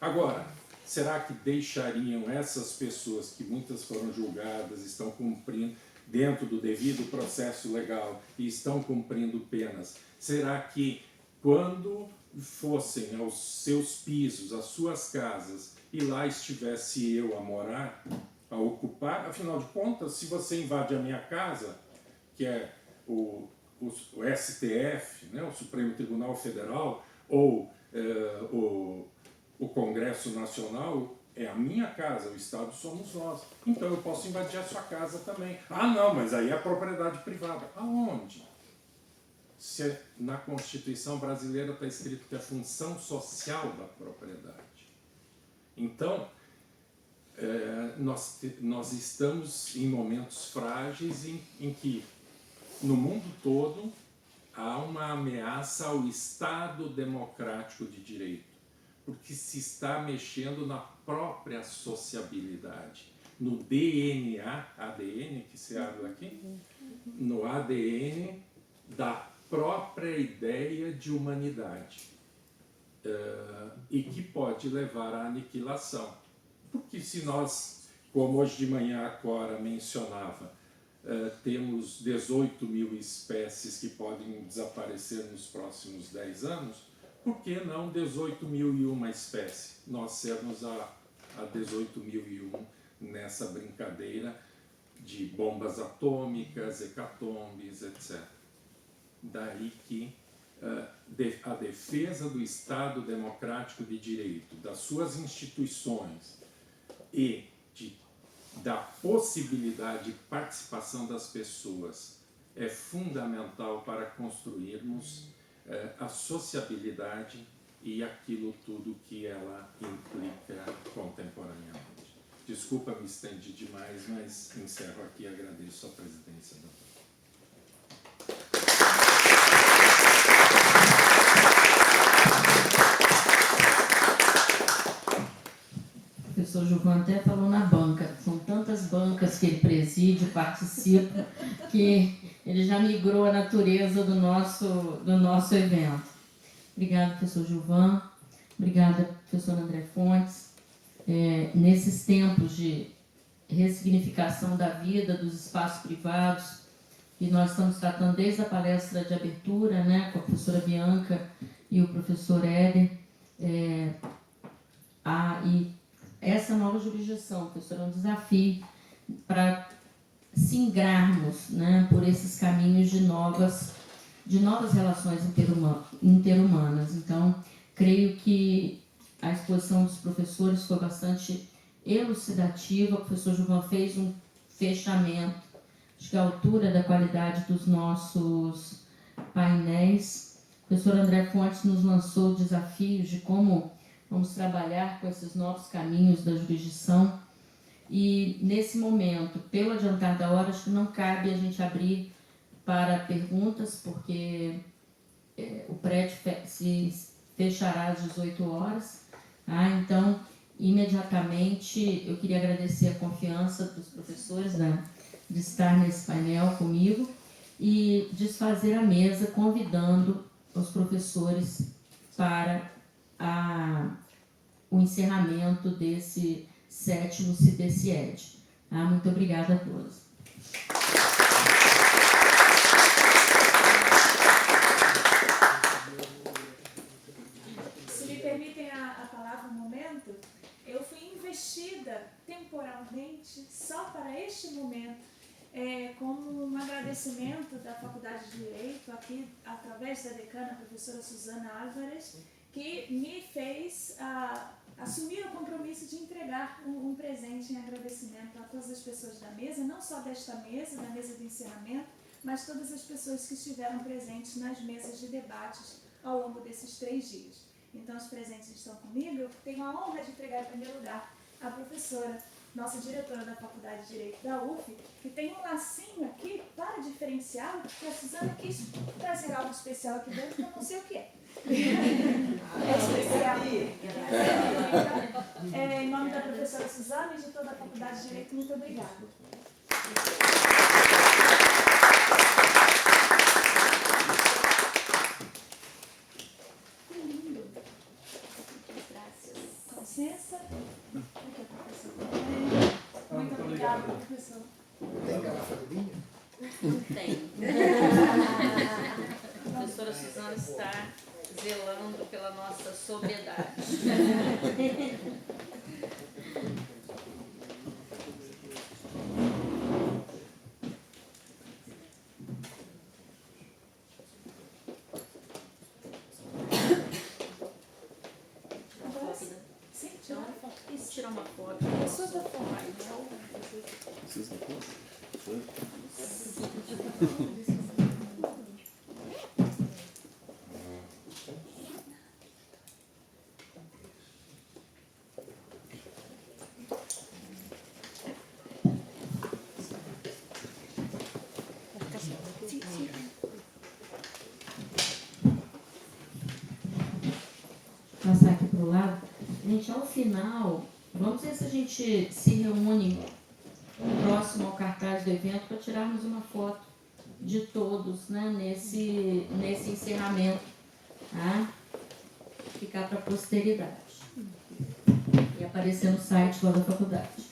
Agora, será que deixariam essas pessoas, que muitas foram julgadas, estão cumprindo dentro do devido processo legal e estão cumprindo penas, será que quando fossem aos seus pisos, às suas casas, e lá estivesse eu a morar, a ocupar, afinal de contas, se você invade a minha casa, que é o STF, né, o Supremo Tribunal Federal, ou o Congresso Nacional, é a minha casa, o Estado somos nós. Então eu posso invadir a sua casa também. Ah, não, mas aí é a propriedade privada. Aonde? Se na Constituição brasileira está escrito que é a função social da propriedade. Então, nós estamos em momentos frágeis em que, no mundo todo, há uma ameaça ao Estado democrático de direito, porque se está mexendo na própria sociabilidade, no DNA, ADN que se habla aqui, no ADN da própria ideia de humanidade, e que pode levar à aniquilação. Porque se nós, como hoje de manhã a Cora mencionava, temos 18 mil espécies que podem desaparecer nos próximos 10 anos, por que não 18.001 espécie? Nós sermos a 18.001 nessa brincadeira de bombas atômicas, hecatombes, etc. Daí que a defesa do Estado democrático de direito, das suas instituições e da possibilidade de participação das pessoas é fundamental para construirmos a sociabilidade e aquilo tudo que ela implica contemporaneamente. Desculpa, me estendi demais, mas encerro aqui e agradeço a presidência da O professor Gilvan até falou na banca, são tantas bancas que ele preside, participa, que ele já migrou a natureza do nosso evento. Obrigada, professor Gilvan. Obrigada, professor André Fontes. Nesses tempos de ressignificação da vida, dos espaços privados, que nós estamos tratando desde a palestra de abertura, né, com a professora Bianca e o professor Éder, e essa nova jurisdição, professor, é um desafio para singrarmos, né, por esses caminhos de novas relações interhumanas. Então, creio que a exposição dos professores foi bastante elucidativa. O professor Gilvan fez um fechamento, acho que à altura da qualidade dos nossos painéis. O professor André Fontes nos lançou desafios de como vamos trabalhar com esses novos caminhos da jurisdição. E nesse momento, pelo adiantar da hora, acho que não cabe a gente abrir para perguntas, porque o prédio se fechará às 18 horas. Tá? Então, imediatamente, eu queria agradecer a confiança dos professores de estar nesse painel comigo e desfazer a mesa, convidando os professores para o encerramento desse 7º CIDECIED. Tá? Muito obrigada a todos. Se me permitem a palavra um momento, eu fui investida temporalmente só para este momento, como um agradecimento da Faculdade de Direito, aqui através da decana, a professora Suzana Álvares, que me fez assumir o compromisso de entregar um presente em agradecimento a todas as pessoas da mesa, não só desta mesa, da mesa de encerramento, mas todas as pessoas que estiveram presentes nas mesas de debates ao longo desses 3 dias. Então, os presentes estão comigo. Eu tenho a honra de entregar em primeiro lugar a professora, nossa diretora da Faculdade de Direito da UF, que tem um lacinho aqui para diferenciá-la, porque a Suzana quis trazer algo especial aqui dentro, que eu não sei o que é. É especial. Em nome da professora Suzana e de toda a Faculdade de Direito, muito obrigada. Que lindo. Graças. Com licença. Muito obrigada, professor. Tem garrafa de vinho? Tem. A professora Suzana está zelando pela nossa sobriedade. Sim, tirar uma foto. Isso, tirar uma foto. Pessoas da forma. Passar aqui para o lado. Gente, ao final, vamos ver se a gente se reúne próximo ao cartaz do evento para tirarmos uma foto de todos, né, nesse encerramento, tá? Ficar para a posteridade e aparecer no site lá da faculdade.